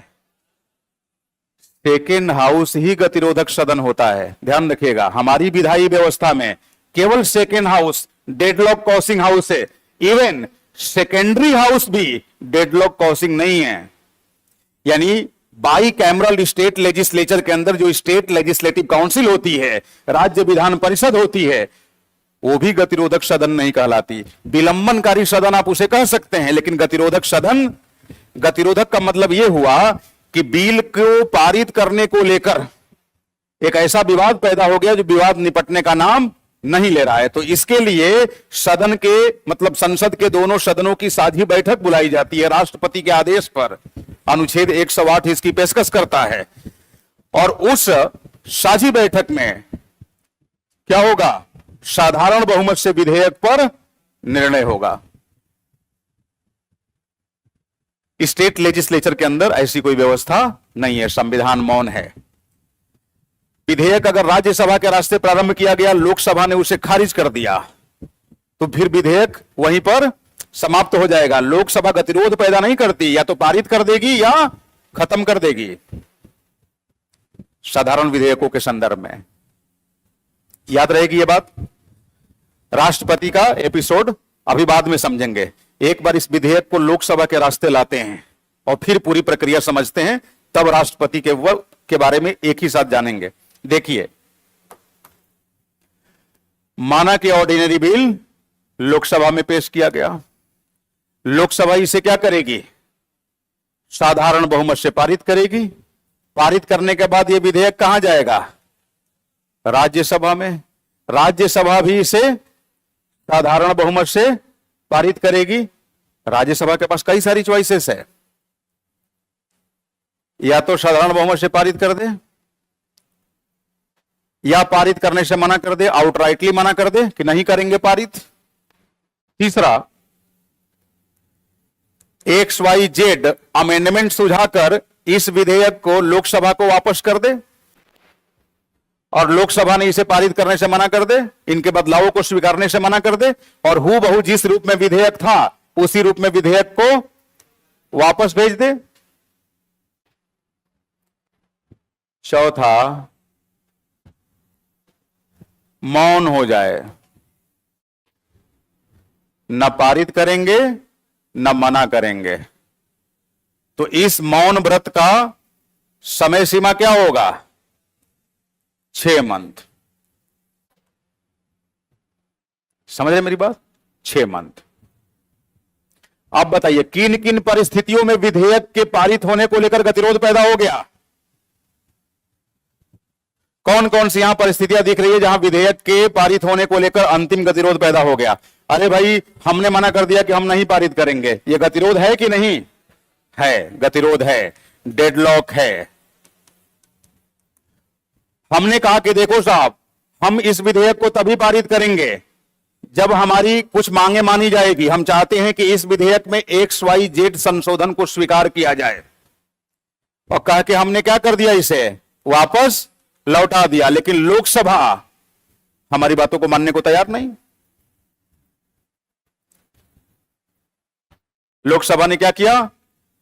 सेकेंड हाउस ही गतिरोधक सदन होता है। ध्यान रखिएगा, हमारी विधायी व्यवस्था में केवल second house deadlock causing house है। इवन सेकेंडरी हाउस भी डेडलॉक कॉसिंग नहीं है। यानी बाई कैमरल स्टेट लेजिस्लेचर के अंदर जो स्टेट लेजिस्लेटिव काउंसिल होती है, राज्य विधान परिषद होती है, वो भी गतिरोधक सदन नहीं कहलाती। विलंबनकारी सदन आप उसे कह सकते हैं, लेकिन गतिरोधक सदन, गतिरोधक का मतलब यह हुआ कि बिल को पारित करने को लेकर एक ऐसा विवाद पैदा हो गया जो विवाद निपटने का नाम नहीं ले रहा है। तो इसके लिए सदन के मतलब संसद के दोनों सदनों की साझी बैठक बुलाई जाती है राष्ट्रपति के आदेश पर। अनुच्छेद 108 इसकी पेशकश करता है, और उस साझी बैठक में क्या होगा? साधारण बहुमत से विधेयक पर निर्णय होगा। स्टेट लेजिस्लेचर के अंदर ऐसी कोई व्यवस्था नहीं है, संविधान मौन है। विधेयक अगर राज्यसभा के रास्ते प्रारंभ किया गया, लोकसभा ने उसे खारिज कर दिया, तो फिर विधेयक वहीं पर समाप्त हो जाएगा। लोकसभा गतिरोध पैदा नहीं करती, या तो पारित कर देगी या खत्म कर देगी। साधारण विधेयकों के संदर्भ में। याद रहेगी ये बात। राष्ट्रपति का एपिसोड अभी बाद में समझेंगे, एक बार इस विधेयक को लोकसभा के रास्ते लाते हैं और फिर पूरी प्रक्रिया समझते हैं, तब राष्ट्रपति के बारे में एक ही साथ जानेंगे। देखिए, माना कि ऑर्डिनरी बिल लोकसभा में पेश किया गया, लोकसभा इसे क्या करेगी? साधारण बहुमत से पारित करेगी। पारित करने के बाद यह विधेयक कहां जाएगा? राज्यसभा में। राज्यसभा भी इसे साधारण बहुमत से पारित करेगी। राज्यसभा के पास कई सारी चॉइसेस है, या तो साधारण बहुमत से पारित कर दे, या पारित करने से मना कर दे, आउटराइटली मना कर दे कि नहीं करेंगे पारित। तीसरा, XYZ अमेंडमेंट सुझाकर इस विधेयक को लोकसभा को वापस कर दे और लोकसभा ने इसे पारित करने से मना कर दे, इनके बदलावों को स्वीकारने से मना कर दे और हूबहू जिस रूप में विधेयक था उसी रूप में विधेयक को वापस भेज दे। चौथा, मौन हो जाए, न पारित करेंगे न मना करेंगे। तो इस मौन व्रत का समय सीमा क्या होगा? 6 मंथ। समझ रहे मेरी बात? 6 मंथ। अब बताइए, किन किन परिस्थितियों में विधेयक के पारित होने को लेकर गतिरोध पैदा हो गया? कौन कौन सी यहां परिस्थितियां दिख रही है जहां विधेयक के पारित होने को लेकर अंतिम गतिरोध पैदा हो गया? अरे भाई, हमने मना कर दिया कि हम नहीं पारित करेंगे, यह गतिरोध है कि नहीं है? गतिरोध है, डेडलॉक है। हमने कहा कि देखो साहब, हम इस विधेयक को तभी पारित करेंगे जब हमारी कुछ मांगे मानी जाएगी। हम चाहते हैं कि इस विधेयक में XYZ संशोधन को स्वीकार किया जाए, और कहा कि हमने क्या कर दिया, इसे वापस लौटा दिया। लेकिन लोकसभा हमारी बातों को मानने को तैयार नहीं। लोकसभा ने क्या किया?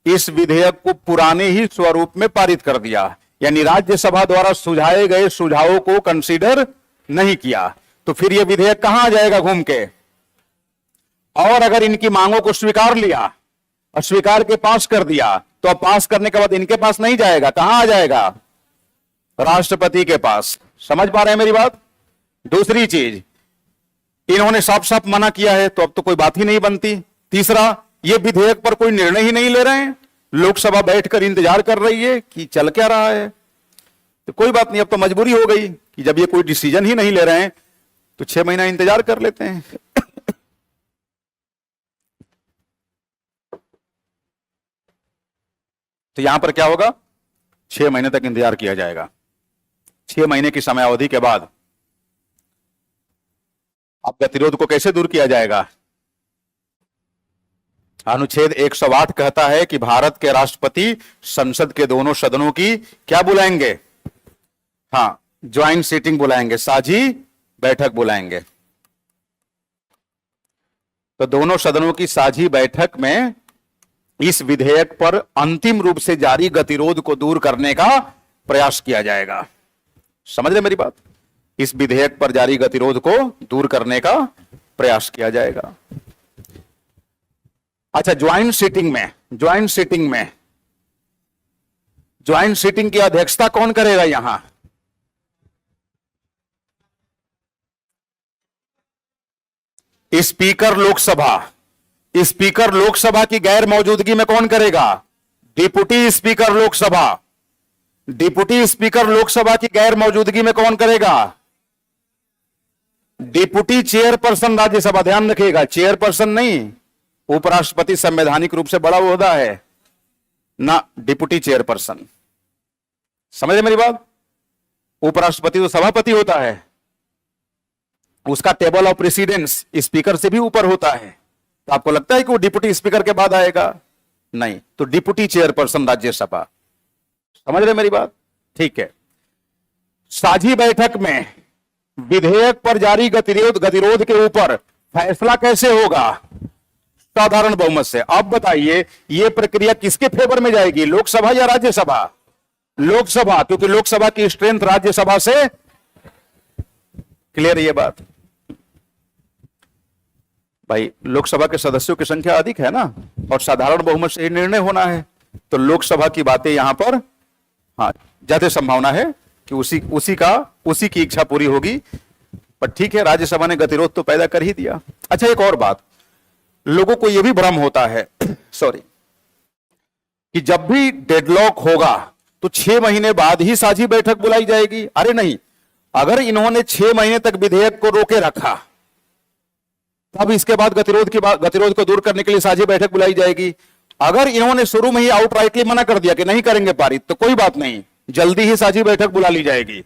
इस विधेयक को पुराने ही स्वरूप में पारित कर दिया, यानी राज्यसभा द्वारा सुझाए गए सुझावों को कंसीडर नहीं किया। तो फिर यह विधेयक कहां आ जाएगा घूम के? और अगर इनकी मांगों को स्वीकार लिया और स्वीकार के पास कर दिया, तो अब पास करने के बाद इनके पास नहीं जाएगा, कहां आ जाएगा? राष्ट्रपति के पास। समझ पा रहे हैं मेरी बात? दूसरी चीज, इन्होंने साफ साफ मना किया है, तो अब तो कोई बात ही नहीं बनती। तीसरा, ये विधेयक पर कोई निर्णय ही नहीं ले रहे हैं, लोकसभा बैठकर इंतजार कर रही है कि चल क्या रहा है। तो कोई बात नहीं, अब तो मजबूरी हो गई कि जब ये कोई डिसीजन ही नहीं ले रहे हैं तो 6 महीना इंतजार कर लेते हैं। तो यहां पर क्या होगा? 6 महीने तक इंतजार किया जाएगा। 6 महीने की समय अवधि के बाद अब गतिरोध को कैसे दूर किया जाएगा? अनुच्छेद 108 कहता है कि भारत के राष्ट्रपति संसद के दोनों सदनों की क्या बुलाएंगे? हाँ, ज्वाइंट सीटिंग बुलाएंगे, साझी बैठक बुलाएंगे। तो दोनों सदनों की साझी बैठक में इस विधेयक पर अंतिम रूप से जारी गतिरोध को दूर करने का प्रयास किया जाएगा। समझ रहे मेरी बात? इस विधेयक पर जारी गतिरोध को दूर करने का प्रयास किया जाएगा। अच्छा, ज्वाइंट सीटिंग की अध्यक्षता कौन करेगा? यहां स्पीकर लोकसभा की गैर मौजूदगी में कौन करेगा? डिप्टी स्पीकर लोकसभा की गैर मौजूदगी में कौन करेगा? Deputy chairperson Rajya Sabha. ध्यान रखिएगा, चेयरपर्सन नहीं, उपराष्ट्रपति संवैधानिक रूप से बड़ा ओहदा है ना, डिप्टी चेयरपर्सन। समझ रहे मेरी बात? उपराष्ट्रपति तो सभापति होता है, उसका टेबल ऑफ प्रेसिडेंस स्पीकर से भी ऊपर होता है। तो आपको लगता है कि वो डिप्टी स्पीकर के बाद आएगा? नहीं, तो डिप्टी चेयरपर्सन राज्यसभा। समझ रहे मेरी बात? ठीक है। साझी बैठक में विधेयक पर जारी गतिरोध के ऊपर फैसला कैसे होगा? साधारण बहुमत से। अब बताइए, यह प्रक्रिया किसके फेवर में जाएगी, लोकसभा या राज्यसभा? लोकसभा, क्योंकि लोकसभा की स्ट्रेंथ राज्यसभा से, क्लियर है ये बात भाई? लोकसभा के सदस्यों की संख्या अधिक है ना, और साधारण बहुमत से निर्णय होना है, तो लोकसभा की बातें यहां पर हाँ ज्यादा संभावना है कि उसी की इच्छा पूरी होगी। पर ठीक है, राज्यसभा ने गतिरोध तो पैदा कर ही दिया। अच्छा, एक और बात, लोगों को यह भी भ्रम होता है सॉरी, कि जब भी डेडलॉक होगा तो 6 महीने बाद ही साझी बैठक बुलाई जाएगी। अरे नहीं, अगर इन्होंने 6 महीने तक विधेयक को रोके रखा, तब इसके बाद गतिरोध को दूर करने के लिए साझी बैठक बुलाई जाएगी। अगर इन्होंने शुरू में ही आउटराइटली मना कर दिया कि नहीं करेंगे पारित, तो कोई बात नहीं, जल्दी ही साझी बैठक बुला ली जाएगी।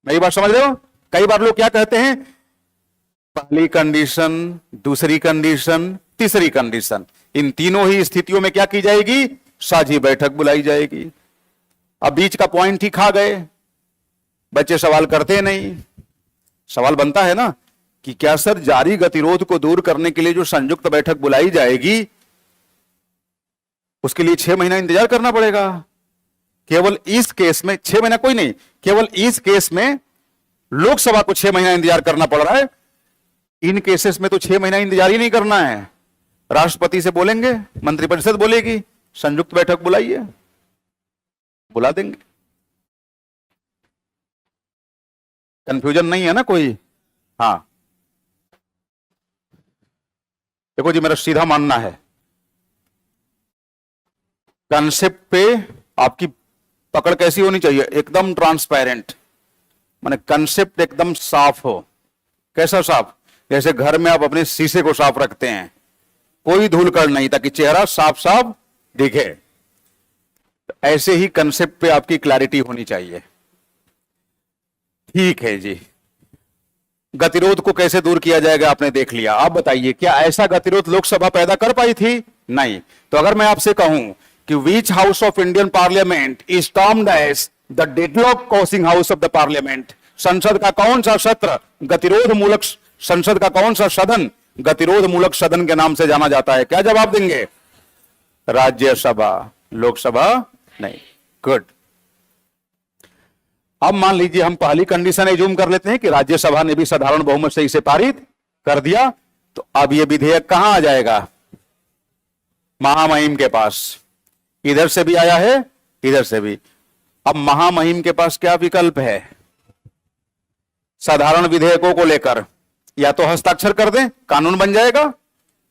मेरी बात समझ रहे हो? कई बार लोग क्या कहते हैं, पहली कंडीशन, दूसरी कंडीशन, तीसरी कंडीशन, इन तीनों ही स्थितियों में क्या की जाएगी? साझी बैठक बुलाई जाएगी। अब बीच का पॉइंट ही खा गए, बच्चे सवाल करते नहीं। सवाल बनता है ना कि क्या सर, जारी गतिरोध को दूर करने के लिए जो संयुक्त बैठक बुलाई जाएगी, उसके लिए 6 महीना इंतजार करना पड़ेगा? केवल इस केस में 6 महीना कोई नहीं, केवल इस केस में लोकसभा को 6 महीना इंतजार करना पड़ रहा है। इन केसेस में तो 6 महीना इंतजार ही नहीं करना है। राष्ट्रपति से बोलेंगे, मंत्रिपरिषद बोलेगी, संयुक्त बैठक बुलाइए, बुला देंगे। कंफ्यूजन नहीं है ना कोई? हाँ, देखो जी, मेरा सीधा मानना है, कॉन्सेप्ट पे आपकी पकड़ कैसी होनी चाहिए? एकदम ट्रांसपेरेंट, माने कॉन्सेप्ट एकदम साफ हो। कैसा साफ? जैसे घर में आप अपने शीशे को साफ रखते हैं, कोई धूल कण नहीं, ताकि चेहरा साफ साफ दिखे। ऐसे ही कॉन्सेप्ट पे आपकी क्लैरिटी होनी चाहिए। ठीक है जी, गतिरोध को कैसे दूर किया जाएगा आपने देख लिया। आप बताइए, क्या ऐसा गतिरोध लोकसभा पैदा कर पाई थी? नहीं। तो अगर मैं आपसे कहूं कि which house of Indian parliament is termed as the deadlock causing house of the parliament, संसद का कौन सा सत्र गतिरोध मूलक, संसद का कौन सा सदन गतिरोध मूलक सदन के नाम से जाना जाता है? क्या जवाब देंगे? राज्यसभा, लोकसभा नहीं। गुड। अब मान लीजिए हम पहली कंडीशन एज्यूम कर लेते हैं कि राज्यसभा ने भी साधारण बहुमत से इसे पारित कर दिया, तो अब यह विधेयक कहां आ जाएगा? महामहिम के पास। इधर से भी आया है, इधर से भी। अब महामहिम के पास क्या विकल्प है? साधारण विधेयकों को लेकर या तो हस्ताक्षर कर दें, कानून बन जाएगा,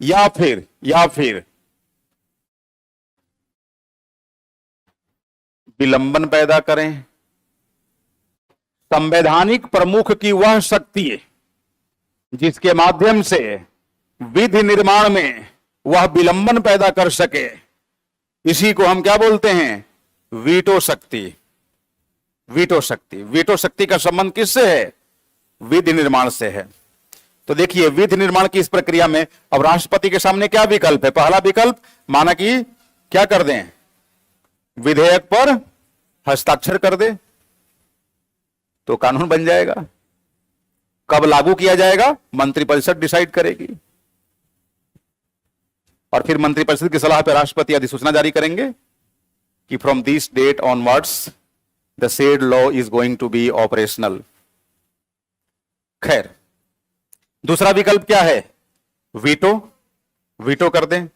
या फिर विलंबन पैदा करें। संवैधानिक प्रमुख की वह शक्ति है जिसके माध्यम से विधि निर्माण में वह विलंबन पैदा कर सके, इसी को हम क्या बोलते हैं? वीटो शक्ति। वीटो शक्ति, वीटो शक्ति का संबंध किससे है? विधि निर्माण से है। तो देखिए, विधि निर्माण की इस प्रक्रिया में अब राष्ट्रपति के सामने क्या विकल्प है? पहला विकल्प, माना कि क्या कर दें, विधेयक पर हस्ताक्षर कर दे, तो कानून बन जाएगा। कब लागू किया जाएगा? मंत्रिपरिषद डिसाइड करेगी, और फिर मंत्रिपरिषद की सलाह पर राष्ट्रपति अधिसूचना जारी करेंगे कि from this date onwards the said law is going to be operational. खैर, दूसरा विकल्प क्या है? वीटो। वीटो कर दें।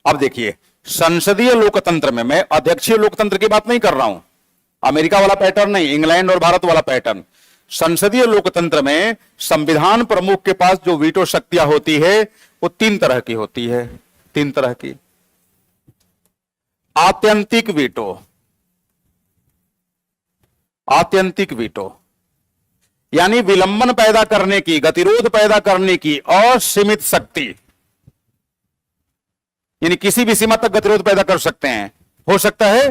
अब देखिए, संसदीय लोकतंत्र में, मैं अध्यक्षीय लोकतंत्र की बात नहीं कर रहा हूं, अमेरिका वाला पैटर्न नहीं, इंग्लैंड और भारत वाला पैटर्न। संसदीय लोकतंत्र में संविधान प्रमुख के पास जो वीटो शक्तियां होती है वो 3 तरह की होती है। 3 तरह की। आत्यंतिक वीटो, आत्यंतिक वीटो यानी विलंबन पैदा करने की, गतिरोध पैदा करने की असीमित शक्ति, यानी किसी भी सीमा तक गतिरोध पैदा कर सकते हैं। हो सकता है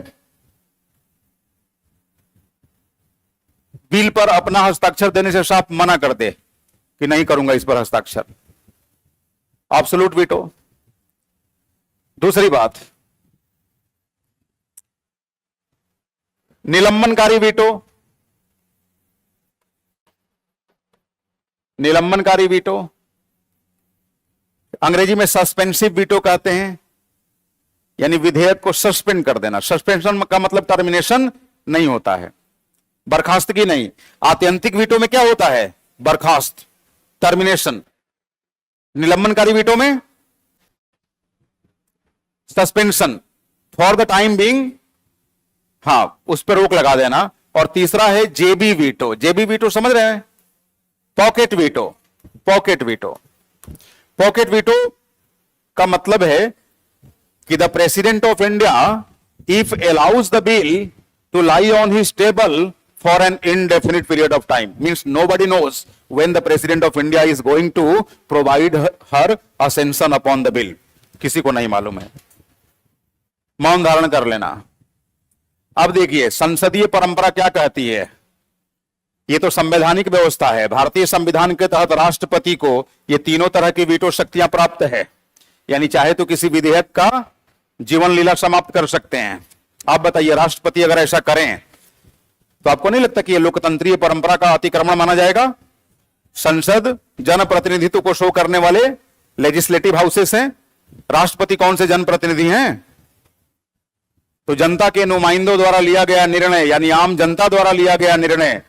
बिल पर अपना हस्ताक्षर देने से साफ मना कर दे कि नहीं करूंगा इस पर हस्ताक्षर, एब्सोल्यूट वीटो। दूसरी बात, निलंबनकारी वीटो। निलंबनकारी वीटो अंग्रेजी में सस्पेंसिव वीटो कहते हैं, यानी विधेयक को सस्पेंड कर देना। सस्पेंशन का मतलब टर्मिनेशन नहीं होता है, बर्खास्तगी नहीं। आत्यंतिक वीटो में क्या होता है? बर्खास्त, टर्मिनेशन। निलंबनकारी वीटो में suspension for the time being, हां, उस पर रोक लगा देना। और तीसरा है जेबी वीटो। जेबी वीटो समझ रहे हैं? Pocket veto. Pocket veto, pocket veto का मतलब है कि the president of India if allows the bill to lie on his table for an indefinite period of time, means nobody knows when the president of India is going to provide her a sanction upon the bill. किसी को नहीं मालूम है, मौन धारण कर लेना। अब देखिए संसदीय परंपरा क्या कहती है। ये तो संवैधानिक व्यवस्था है। भारतीय संविधान के तहत राष्ट्रपति को ये तीनों तरह की वीटो शक्तियां प्राप्त है, यानी चाहे तो किसी विधेयक का जीवन लीला समाप्त कर सकते हैं। आप बताइए, राष्ट्रपति अगर ऐसा करें तो आपको नहीं लगता कि यह लोकतंत्रीय परंपरा का अतिक्रमण माना जाएगा? संसद जनप्रतिनिधित्व को शो करने वाले लेजिस्लेटिव हाउसेस हैं। राष्ट्रपति कौन से जनप्रतिनिधि हैं? तो जनता के नुमाइंदों द्वारा लिया गया निर्णय, यानी आम जनता द्वारा लिया गया निर्णय,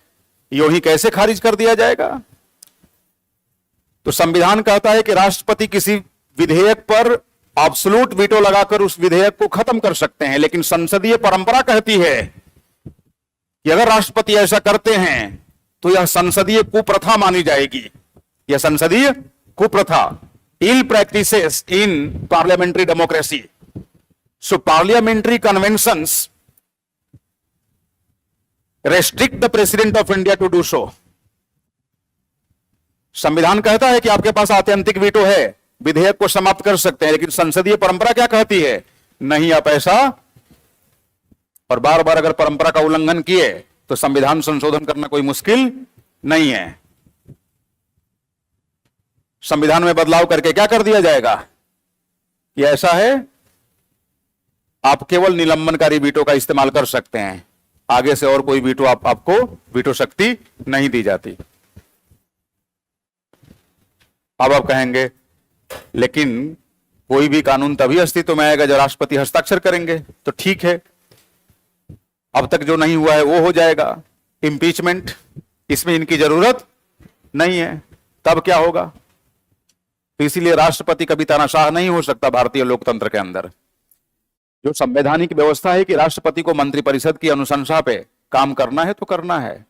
यूं ही कैसे खारिज कर दिया जाएगा? तो संविधान कहता है कि राष्ट्रपति किसी विधेयक पर एब्सोल्यूट वीटो लगाकर उस विधेयक को खत्म कर सकते हैं, लेकिन संसदीय परंपरा कहती है कि अगर राष्ट्रपति ऐसा करते हैं तो यह संसदीय कुप्रथा मानी जाएगी। यह संसदीय कुप्रथा, ill practices in parliamentary democracy. So parliamentary conventions restrict the president of India to do so. संविधान कहता है कि आपके पास आत्यंतिक वीटो है, विधेयक को समाप्त कर सकते हैं, लेकिन संसदीय परंपरा क्या कहती है? नहीं, आप ऐसा, और बार बार अगर परंपरा का उल्लंघन किए तो संविधान संशोधन करना कोई मुश्किल नहीं है। संविधान में बदलाव करके क्या कर दिया जाएगा? ये ऐसा है, आप केवल निलंबनकारी वीटो का इस्तेमाल कर सकते हैं, आगे से और कोई वीटो आपको वीटो शक्ति नहीं दी जाती। अब आप कहेंगे लेकिन कोई भी कानून तभी अस्तित्व में आएगा जब राष्ट्रपति हस्ताक्षर करेंगे। तो ठीक है, अब तक जो नहीं हुआ है वो हो जाएगा। इंपीचमेंट, इसमें इनकी जरूरत नहीं है, तब क्या होगा? तो इसीलिए राष्ट्रपति कभी तानाशाह नहीं हो सकता भारतीय लोकतंत्र के अंदर। जो संवैधानिक व्यवस्था है कि राष्ट्रपति को मंत्रिपरिषद की अनुशंसा पे काम करना है तो करना है।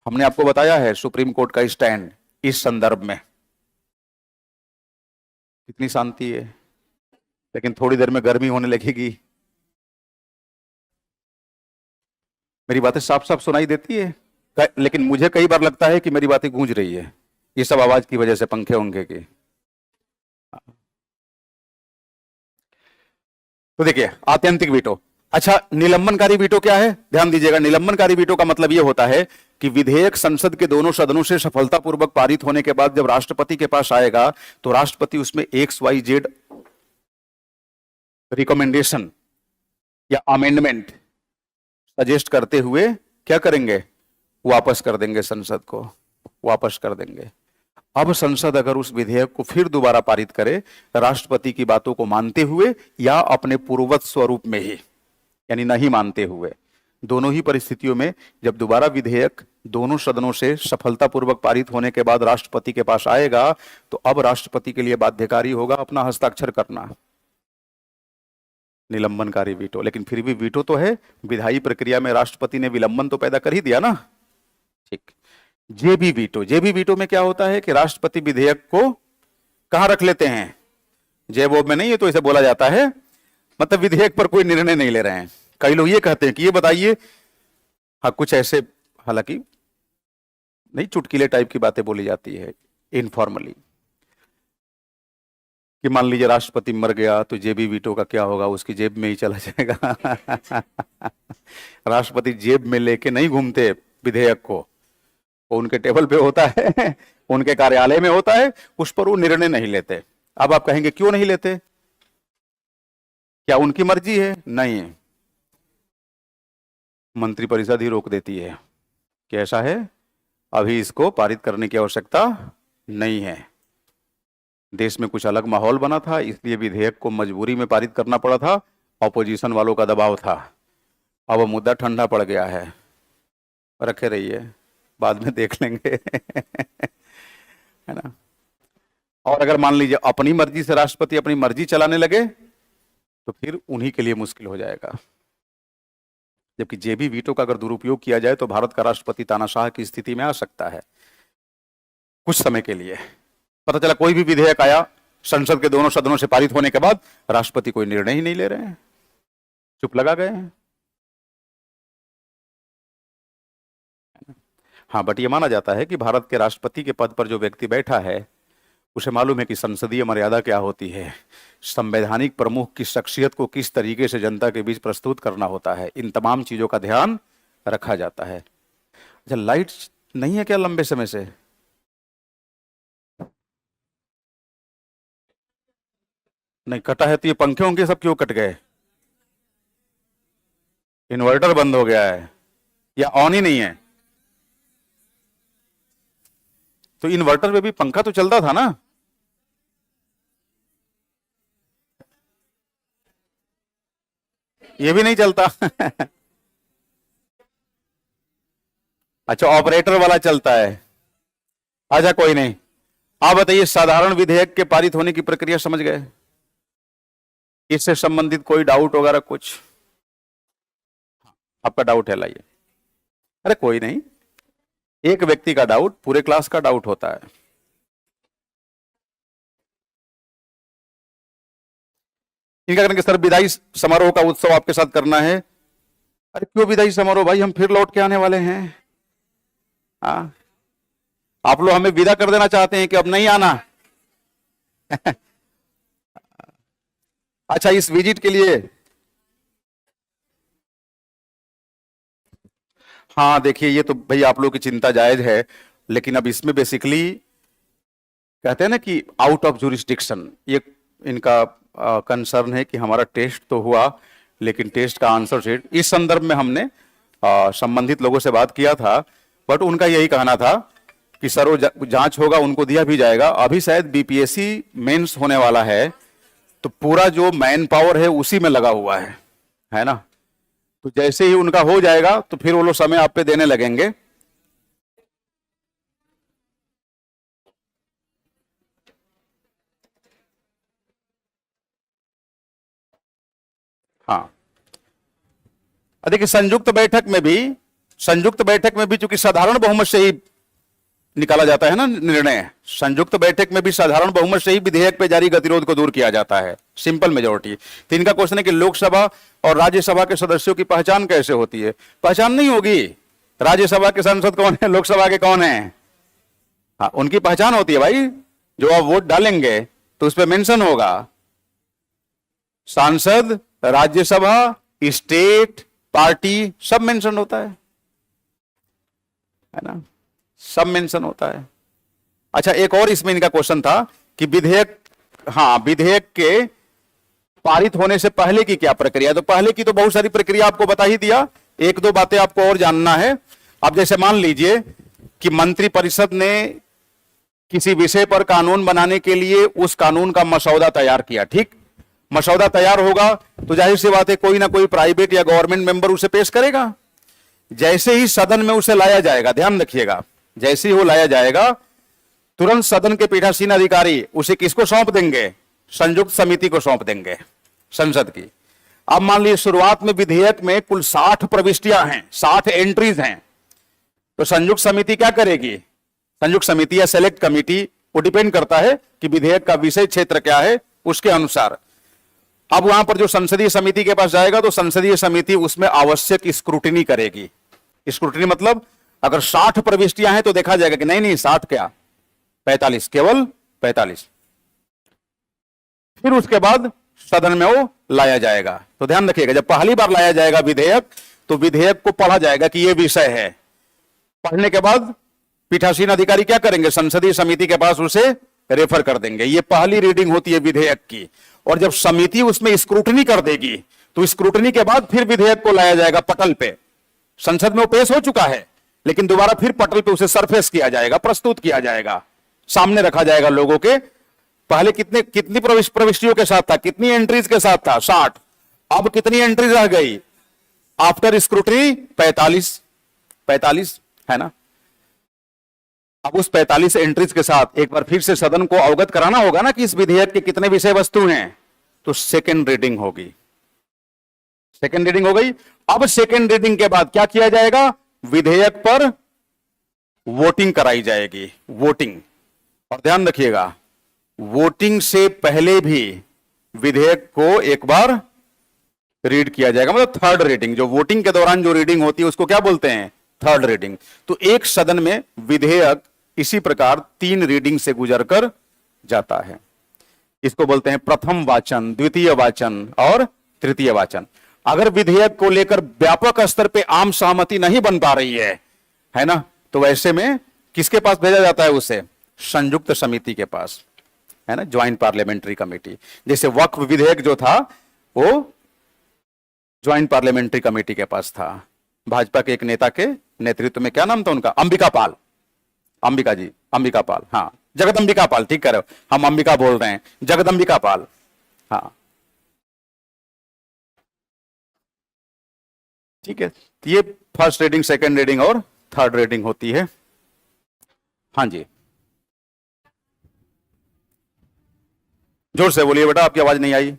हमने आपको बताया है सुप्रीम कोर्ट का स्टैंड इस संदर्भ में। कितनी शांति है, लेकिन थोड़ी देर में गर्मी होने लगेगी। मेरी बातें साफ साफ सुनाई देती है, लेकिन मुझे कई बार लगता है कि मेरी बातें गूंज रही है, ये सब आवाज की वजह से, पंखे होंगे की। तो देखिए आत्यंतिक वीटो। अच्छा, निलंबनकारी वीटो क्या है? ध्यान दीजिएगा, निलंबनकारी वीटो का मतलब यह होता है कि विधेयक संसद के दोनों सदनों से सफलतापूर्वक पारित होने के बाद जब राष्ट्रपति के पास आएगा तो राष्ट्रपति उसमें XYZ रिकमेंडेशन या अमेंडमेंट सजेस्ट करते हुए क्या करेंगे? वापस कर देंगे, संसद को वापस कर देंगे। अब संसद अगर उस विधेयक को फिर दोबारा पारित करे राष्ट्रपति की बातों को मानते हुए या अपने पूर्ववत स्वरूप में ही, यानी नहीं मानते हुए, दोनों ही परिस्थितियों में जब दोबारा विधेयक दोनों सदनों से सफलतापूर्वक पारित होने के बाद राष्ट्रपति के पास आएगा तो अब राष्ट्रपति के लिए बाध्यकारी होगा अपना हस्ताक्षर करना, निलंबनकारी वीटो। लेकिन फिर भी वीटो तो है, विधायी प्रक्रिया में राष्ट्रपति ने विलंबन तो पैदा कर ही दिया ना। ठीक। जेबी वीटो, जेबी वीटो में क्या होता है कि राष्ट्रपति विधेयक को कहां रख लेते हैं? जेबोब में नहीं, है तो इसे बोला जाता है, मतलब विधेयक पर कोई निर्णय नहीं ले रहे हैं। कई लोग ये कहते हैं कि ये बताइए, हाँ कुछ ऐसे, हालांकि नहीं, चुटकीले टाइप की बातें बोली जाती है इनफॉर्मली, कि मान लीजिए राष्ट्रपति मर गया तो जेबी वीटो का क्या होगा? उसकी जेब में ही चला जाएगा। राष्ट्रपति जेब में लेके नहीं घूमते विधेयक को, वो उनके टेबल पे होता है, उनके कार्यालय में होता है, उस पर वो निर्णय नहीं लेते। अब आप कहेंगे क्यों नहीं लेते? क्या उनकी मर्जी है? नहीं है, मंत्रिपरिषद ही रोक देती है कि ऐसा है, अभी इसको पारित करने की आवश्यकता नहीं है। देश में कुछ अलग माहौल बना था, इसलिए विधेयक को मजबूरी में पारित करना पड़ा था, ऑपोजिशन वालों का दबाव था। अब वो मुद्दा ठंडा पड़ गया है, रखे रहिए, बाद में देख लेंगे है ना। और अगर मान लीजिए अपनी मर्जी से राष्ट्रपति अपनी मर्जी चलाने लगे तो फिर उन्हीं के लिए मुश्किल हो जाएगा। जबकि जेबी वीटो का अगर दुरुपयोग किया जाए तो भारत का राष्ट्रपति तानाशाह की स्थिति में आ सकता है कुछ समय के लिए। पता चला कोई भी विधेयक आया, संसद के दोनों सदनों से पारित होने के बाद राष्ट्रपति कोई निर्णय ही नहीं ले रहे हैं, चुप लगा गए हैं। हाँ, बट ये माना जाता है कि भारत के राष्ट्रपति के पद पर जो व्यक्ति बैठा है उसे मालूम है कि संसदीय मर्यादा क्या होती है, संवैधानिक प्रमुख की शख्सियत को किस तरीके से जनता के बीच प्रस्तुत करना होता है, इन तमाम चीजों का ध्यान रखा जाता है। अच्छा, लाइट नहीं है क्या लंबे समय से? नहीं कटा है तो ये पंखे होंगे सब क्यों कट गए? इन्वर्टर बंद हो गया है या ऑन ही नहीं है? तो इन्वर्टर में भी पंखा तो चलता था ना। ये भी नहीं चलता अच्छा, ऑपरेटर वाला चलता है। अच्छा कोई नहीं, आप बताइए साधारण विधेयक के पारित होने की प्रक्रिया समझ गए? इससे संबंधित कोई डाउट वगैरह कुछ? आपका डाउट है, लाइए। अरे कोई नहीं, एक व्यक्ति का डाउट पूरे क्लास का डाउट होता है। इनका करेंगे सर विदाई समारोह का उत्सव आपके साथ करना है। अरे क्यों विदाई समारोह भाई, हम फिर लौट के आने वाले हैं। हाँ, आप लोग हमें विदा कर देना चाहते हैं कि अब नहीं आना अच्छा, इस विजिट के लिए हाँ देखिए, ये तो भाई आप लोगों की चिंता जायज है, लेकिन अब इसमें बेसिकली कहते हैं ना कि आउट ऑफ जुरिस्डिक्शन, ये इनका कंसर्न है कि हमारा टेस्ट तो हुआ लेकिन टेस्ट का आंसर शीट, इस संदर्भ में हमने संबंधित लोगों से बात किया था, बट उनका यही कहना था कि सर वो जांच होगा, उनको दिया भी जाएगा। अभी शायद बीपीएससी मेंस होने वाला है, तो पूरा जो मैन पावर है उसी में लगा हुआ है ना। तो जैसे ही उनका हो जाएगा तो फिर वो लोग समय आप पे देने लगेंगे। हाँ, देखिए संयुक्त बैठक में भी चूंकि साधारण बहुमत से ही निकाला जाता है ना निर्णय, संयुक्त बैठक में भी साधारण बहुमत से ही विधेयक पे जारी गतिरोध को दूर किया जाता है, सिंपल मेजोरिटी। तो इनका क्वेश्चन है कि लोकसभा और राज्यसभा के सदस्यों की पहचान कैसे होती है? पहचान नहीं होगी, राज्यसभा के सांसद कौन है, लोकसभा के कौन है, हाँ उनकी पहचान होती है भाई। जो आप वोट डालेंगे तो उस पर मेंशन होगा सांसद, राज्यसभा, स्टेट, पार्टी, सब मेंशन होता है ना, सब मेंशन होता है। अच्छा, एक और इसमें इनका क्वेश्चन था कि विधेयक के पारित होने से पहले की क्या प्रक्रिया? तो पहले की तो बहुत सारी प्रक्रिया आपको बता ही दिया, एक दो बातें आपको और जानना है। अब जैसे मान लीजिए कि मंत्रिपरिषद ने किसी विषय पर कानून बनाने के लिए उस कानून का मसौदा तैयार किया, ठीक, मसौदा तैयार होगा तो जाहिर सी बात है कोई ना कोई प्राइवेट या गवर्नमेंट मेंबर उसे पेश करेगा। जैसे ही सदन में उसे लाया जाएगा, ध्यान रखिएगा, जैसे ही वो लाया जाएगा तुरंत सदन के पीठासीन अधिकारी उसे किसको सौंप देंगे? संयुक्त समिति को सौंप देंगे, संसद की। अब मान लीजिए शुरुआत में विधेयक में कुल 60 प्रविष्टियां हैं, 60 एंट्रीज हैं, तो संयुक्त समिति क्या करेगी? संयुक्त समिति या सेलेक्ट कमिटी, वो डिपेंड करता है कि विधेयक का विषय क्षेत्र क्या है, उसके अनुसार। अब वहां पर जो संसदीय समिति के पास जाएगा तो संसदीय समिति उसमें आवश्यक स्क्रूटिनी करेगी। स्क्रूटिनी मतलब अगर 60 प्रविष्टियां हैं तो देखा जाएगा कि नहीं 60 क्या 45, केवल 45। फिर उसके बाद सदन में वो लाया जाएगा। तो ध्यान रखिएगा, जब पहली बार लाया जाएगा विधेयक तो विधेयक को पढ़ा जाएगा कि यह विषय है। पढ़ने के बाद पीठासीन अधिकारी क्या करेंगे? संसदीय समिति के पास उसे रेफर कर देंगे। ये पहली रीडिंग होती है विधेयक की, और जब समिति उसमें स्क्रूटनी कर देगी तो स्क्रूटनी के बाद फिर विधेयक को लाया जाएगा पटल पे। संसद में वो पेश हो चुका है लेकिन दोबारा फिर पटल पे उसे सरफेस किया जाएगा, प्रस्तुत किया जाएगा, सामने रखा जाएगा लोगों के। पहले कितनी प्रविष्टियों के साथ था, कितनी एंट्रीज के साथ था? 60। अब कितनी एंट्रीज रह गई? आफ्टर स्क्रूटनी 45 है ना। अब उस 45 एंट्रीज के साथ एक बार फिर से सदन को अवगत कराना होगा ना कि इस विधेयक के कितने विषय वस्तु हैं, तो सेकेंड रीडिंग होगी। सेकेंड रीडिंग हो गई। अब सेकेंड रीडिंग के बाद क्या किया जाएगा, विधेयक पर वोटिंग कराई जाएगी। वोटिंग, और ध्यान रखिएगा वोटिंग से पहले भी विधेयक को एक बार रीड किया जाएगा, मतलब थर्ड रीडिंग। जो वोटिंग के दौरान जो रीडिंग होती है उसको क्या बोलते हैं, थर्ड रीडिंग। तो एक सदन में विधेयक इसी प्रकार 3 रीडिंग से गुजरकर जाता है। इसको बोलते हैं प्रथम वाचन, द्वितीय वाचन और तृतीय वाचन। अगर विधेयक को लेकर व्यापक स्तर पे आम सहमति नहीं बन पा रही है ना, तो वैसे में किसके पास भेजा जाता है उसे, संयुक्त समिति के पास, है ना, ज्वाइंट पार्लियामेंट्री कमेटी। जैसे वक्फ विधेयक जो था वो ज्वाइंट पार्लियामेंट्री कमेटी के पास था। भाजपा के एक नेता के नेतृत्व में, क्या नाम था उनका, अंबिका पाल, अंबिका जी, अंबिका पाल, हाँ जगदंबिका पाल, ठीक कह रहे हो, हम अंबिका बोल रहे हैं, जगदंबिका पाल, हाँ ठीक है। तो ये फर्स्ट रीडिंग, सेकंड रीडिंग और थर्ड रीडिंग होती है। हाँ जी, जोर से बोलिए बेटा, आपकी आवाज नहीं आई।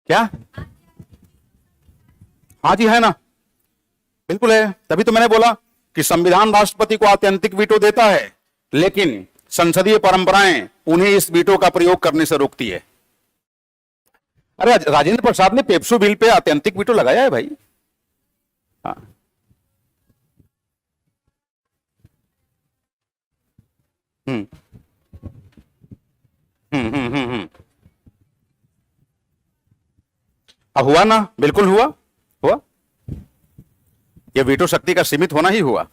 क्या? हाँ जी, है ना, बिल्कुल है। तभी तो मैंने बोला कि संविधान राष्ट्रपति को आत्यंतिक वीटो देता है, लेकिन संसदीय परंपराएं उन्हें इस वीटो का प्रयोग करने से रोकती है। अरे राजेंद्र प्रसाद ने पेप्सू बिल पे आत्यंतिक वीटो लगाया है भाई। हाँ, हम्म अब हुआ ना, बिल्कुल हुआ, हुआ। यह वीटो शक्ति का सीमित होना ही हुआ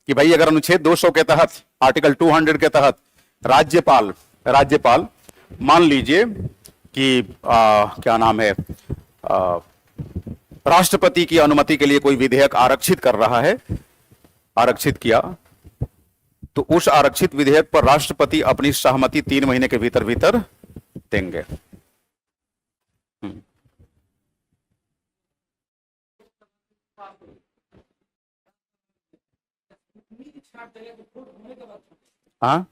कि भाई अगर अनुच्छेद 200 के तहत, आर्टिकल 200 के तहत राज्यपाल मान लीजिए कि क्या नाम है, राष्ट्रपति की अनुमति के लिए कोई विधेयक आरक्षित कर रहा है, आरक्षित किया, तो उस आरक्षित विधेयक पर राष्ट्रपति अपनी सहमति 3 महीने के भीतर भीतर देंगे। हाँ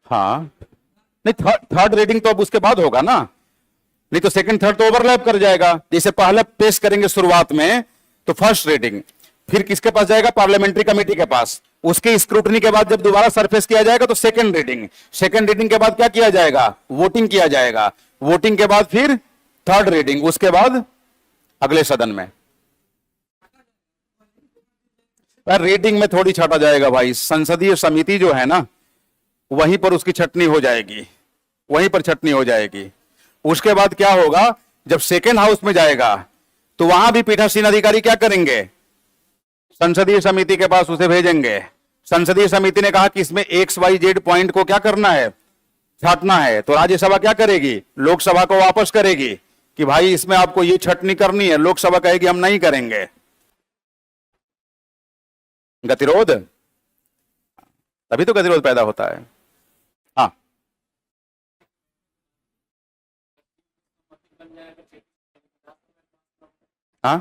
हाँ, नहीं थर्ड रीडिंग तो अब उसके बाद होगा ना, नहीं तो सेकंड थर्ड तो ओवरलैप कर जाएगा। जैसे पहले पेश करेंगे शुरुआत में तो फर्स्ट रीडिंग, फिर किसके पास जाएगा, पार्लियामेंट्री कमेटी के पास, उसके स्क्रूटनी के बाद जब दोबारा सरफेस किया जाएगा तो सेकंड रीडिंग, सेकंड रीडिंग के बाद क्या किया जाएगा, वोटिंग किया जाएगा, वोटिंग के बाद फिर थर्ड रीडिंग, उसके बाद अगले सदन में। रीडिंग में थोड़ी छाटा जाएगा भाई, संसदीय समिति जो है ना वहीं पर उसकी छटनी हो जाएगी, वहीं पर छटनी हो जाएगी। उसके बाद क्या होगा, जब सेकेंड हाउस में जाएगा तो वहां भी पीठासीन अधिकारी क्या करेंगे, संसदीय समिति के पास उसे भेजेंगे। संसदीय समिति ने कहा कि इसमें XYZ पॉइंट को क्या करना है, छाटना है, तो राज्यसभा क्या करेगी, लोकसभा को वापस करेगी कि भाई इसमें आपको ये छटनी करनी है। लोकसभा कहेगी हम नहीं करेंगे। गतिरोध, तभी तो गतिरोध पैदा होता है। हाँ हाँ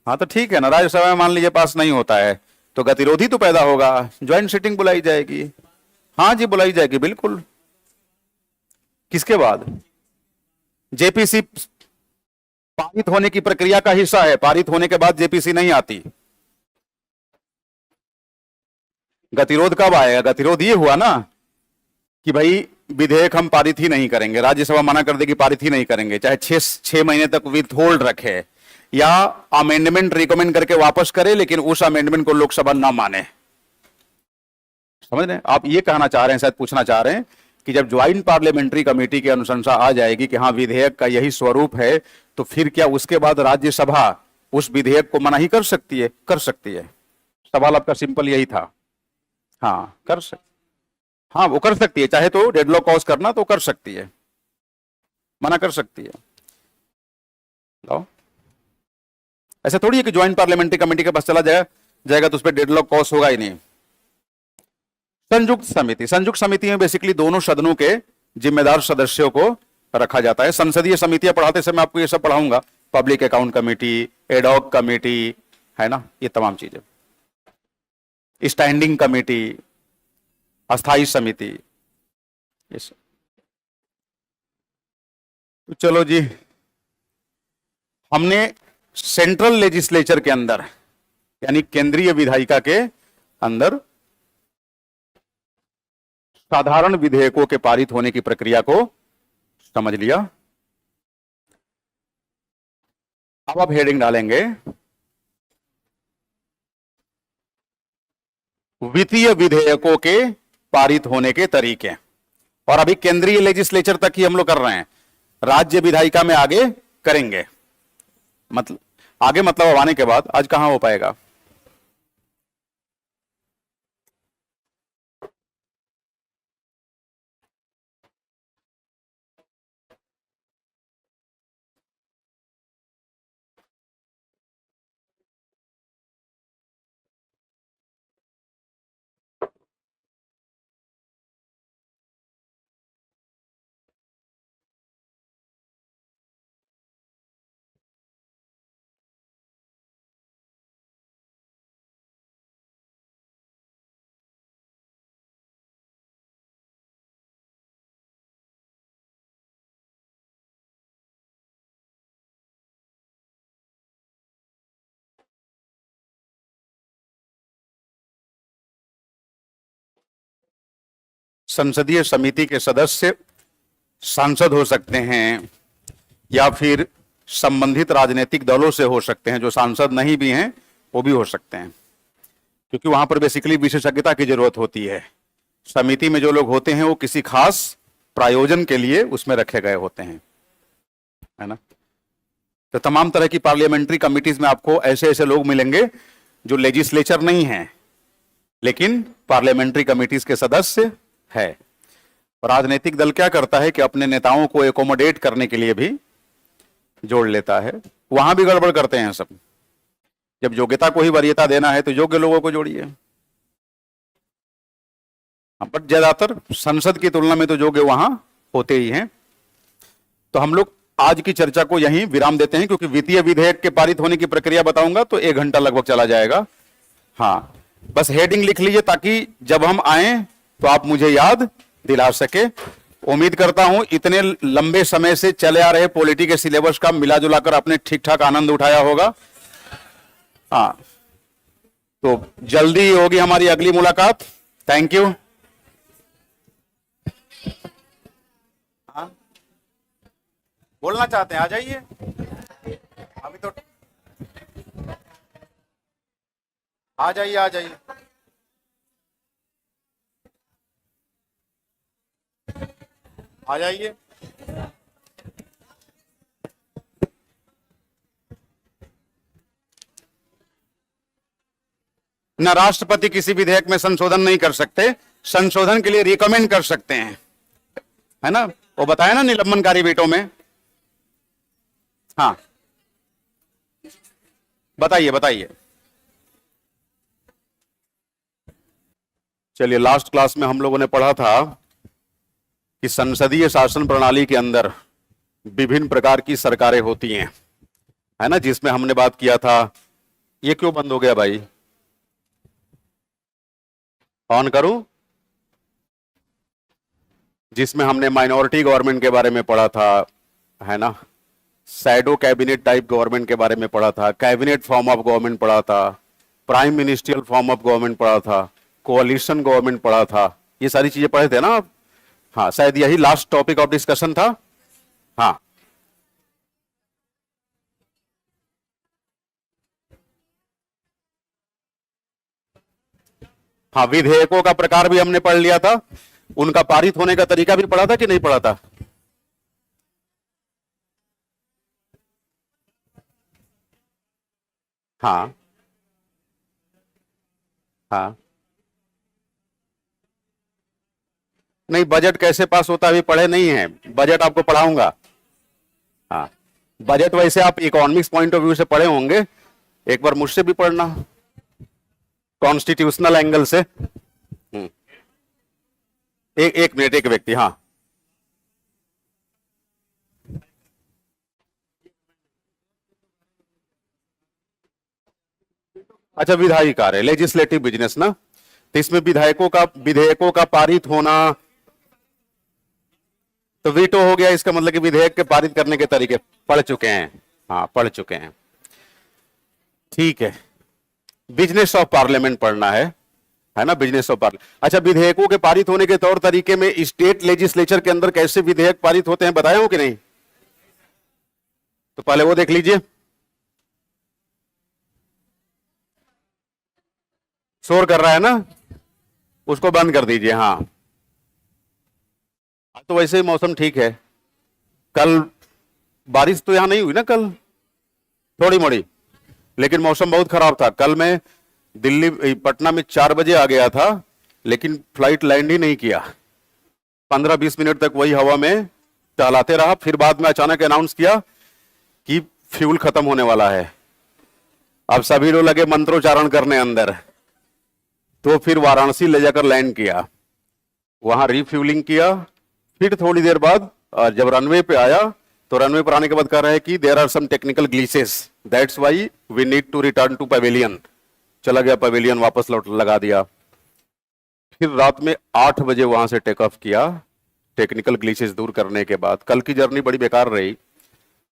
हाँ, तो ठीक है ना, राज्यसभा में मान लीजिए पास नहीं होता है तो गतिरोधी तो पैदा होगा, ज्वाइंट सिटिंग बुलाई जाएगी। हाँ जी, बुलाई जाएगी बिल्कुल। किसके बाद, जेपीसी पारित होने की प्रक्रिया का हिस्सा है, पारित होने के बाद जेपीसी नहीं आती। गतिरोध कब आएगा, गतिरोध ये हुआ ना कि भाई विधेयक हम पारित ही नहीं करेंगे, राज्यसभा मना कर देगी, पारित ही नहीं करेंगे, चाहे 6 महीने तक विथ होल्ड रखे या अमेंडमेंट रिकमेंड करके वापस करे, लेकिन उस अमेंडमेंट को लोकसभा ना माने। समझ रहे हैं आप, ये कहना चाह रहे हैं, शायद पूछना चाह रहे हैं कि जब ज्वाइंट पार्लियामेंट्री कमेटी की अनुशंसा आ जाएगी कि हाँ विधेयक का यही स्वरूप है, तो फिर क्या उसके बाद राज्यसभा उस विधेयक को मना ही कर सकती है? कर सकती है। सवाल आपका सिंपल यही था। हाँ कर सकती, हाँ वो कर सकती है, चाहे तो डेडलॉक कॉज करना तो कर सकती है, मना कर सकती है। लो, ऐसा थोड़ी है कि ज्वाइंट पार्लियामेंट्री कमेटी के पास चला जाएगा तो उस पर डेडलॉक कॉज होगा ही नहीं। संयुक्त समिति में बेसिकली दोनों सदनों के जिम्मेदार सदस्यों को रखा जाता है। संसदीय समितियां पढ़ाते समय आपको ये सब पढ़ाऊंगा, public account committee, ad hoc committee, है ना, ये तमाम चीजें, स्टैंडिंग कमेटी, अस्थाई समिति, ये सब। तो चलो जी, हमने सेंट्रल लेजिस्लेचर के अंदर यानी केंद्रीय विधायिका के अंदर साधारण विधेयकों के पारित होने की प्रक्रिया को समझ लिया। अब आप हेडिंग डालेंगे वित्तीय विधेयकों के पारित होने के तरीके। और अभी केंद्रीय लेजिस्लेचर तक ही हम लोग कर रहे हैं, राज्य विधायिका में आगे करेंगे, मतलब आगे मतलब अब आने के बाद आज कहां हो पाएगा। संसदीय समिति के सदस्य सांसद हो सकते हैं या फिर संबंधित राजनीतिक दलों से हो सकते हैं, जो सांसद नहीं भी हैं वो भी हो सकते हैं, क्योंकि वहां पर बेसिकली विशेषज्ञता की जरूरत होती है। समिति में जो लोग होते हैं वो किसी खास प्रायोजन के लिए उसमें रखे गए होते हैं, है ना। तो तमाम तरह की पार्लियामेंट्री कमिटीज में आपको ऐसे ऐसे लोग मिलेंगे जो लेजिस्लेचर नहीं हैं लेकिन पार्लियामेंट्री कमिटीज के सदस्य है। राजनीतिक दल क्या करता है कि अपने नेताओं को एकोमोडेट करने के लिए भी जोड़ लेता है। वहां भी गड़बड़ करते हैं सब। जब योग्यता को ही वरीयता देना है तो योग्य लोगों को जोड़िए। बट ज्यादातर संसद की तुलना में तो योग्य वहां होते ही हैं। तो हम लोग आज की चर्चा को यहीं विराम देते हैं, क्योंकि वित्तीय विधेयक के पारित होने की प्रक्रिया बताऊंगा तो 1 घंटा लगभग चला जाएगा। हाँ, बस हेडिंग लिख लीजिए ताकि जब हम आए तो आप मुझे याद दिला सके। उम्मीद करता हूं इतने लंबे समय से चले आ रहे पॉलिटी के सिलेबस का मिला जुलाकर आपने ठीक ठाक आनंद उठाया होगा। हाँ, तो जल्दी होगी हमारी अगली मुलाकात। Thank you. हाँ, बोलना चाहते हैं आ जाइए। अभी तो आ जाइए, आ जाइए। आ जाइए। ना राष्ट्रपति किसी विधेयक में संशोधन नहीं कर सकते, संशोधन के लिए रिकमेंड कर सकते हैं, है ना। वो बताया ना निलंबनकारी वेटो में। हाँ, बताइए बताइए। चलिए, लास्ट क्लास में हम लोगों ने पढ़ा था कि संसदीय शासन प्रणाली के अंदर विभिन्न प्रकार की सरकारें होती हैं, है ना, जिसमें हमने बात किया था। ये क्यों बंद हो गया भाई? ऑन करूं? जिसमें हमने माइनॉरिटी गवर्नमेंट के बारे में पढ़ा था, है ना, शैडो कैबिनेट टाइप गवर्नमेंट के बारे में पढ़ा था, कैबिनेट फॉर्म ऑफ गवर्नमेंट पढ़ा था, prime ministerial form of government पढ़ा था, कोalition गवर्नमेंट पढ़ा था। ये सारी चीजें पढ़े थे ना आप? हाँ, शायद यही लास्ट टॉपिक ऑफ डिस्कशन था। हाँ, हाँ, विधेयकों का प्रकार भी हमने पढ़ लिया था, उनका पारित होने का तरीका भी पढ़ा था कि नहीं पढ़ा था? हाँ, हाँ। नहीं, बजट कैसे पास होता है अभी पढ़े नहीं है, बजट आपको पढ़ाऊंगा। हाँ, बजट वैसे आप इकोनॉमिक्स पॉइंट ऑफ व्यू से पढ़े होंगे, एक बार मुझसे भी पढ़ना कॉन्स्टिट्यूशनल एंगल से। एक मिनट, एक व्यक्ति, हाँ। अच्छा, विधायी कार्य, लेजिस्लेटिव बिजनेस ना, तो इसमें विधेयकों का पारित होना, तो वीटो हो गया। इसका मतलब कि विधेयक के पारित करने के तरीके पढ़ चुके हैं। हाँ, पढ़ चुके हैं, ठीक है। बिजनेस ऑफ पार्लियामेंट पढ़ना है ना, बिजनेस ऑफ पार्लियामेंट। अच्छा, विधेयकों के पारित होने के तौर तरीके में स्टेट लेजिस्लेचर के अंदर कैसे विधेयक पारित होते हैं बताया हूं कि नहीं? तो पहले वो देख लीजिए। शोर कर रहा है ना, उसको बंद कर दीजिए। हाँ, तो वैसे ही मौसम ठीक है। कल बारिश तो यहां नहीं हुई ना, कल थोड़ी मोड़ी, लेकिन मौसम बहुत खराब था। कल मैं दिल्ली पटना में 4 बजे आ गया था, लेकिन फ्लाइट लैंड ही नहीं किया। 15-20 मिनट तक वही हवा में टहलाते रहा। फिर बाद में अचानक अनाउंस किया कि फ्यूल खत्म होने वाला है। अब सभी लोग लगे मंत्रोच्चारण करने अंदर। तो फिर वाराणसी ले जाकर लैंड किया, वहां रिफ्यूलिंग किया। फिर थोड़ी देर बाद जब रनवे पे आया, तो रनवे पर आने के बाद कह रहा है कि there are some technical glitches, that's why we need to return to pavilion. चला गया पवेलियन, वापस लौट लगा दिया। फिर रात में 8 बजे वहां से टेक ऑफ किया, टेक्निकल ग्लिचेस दूर करने के बाद। कल की जर्नी बड़ी बेकार रही,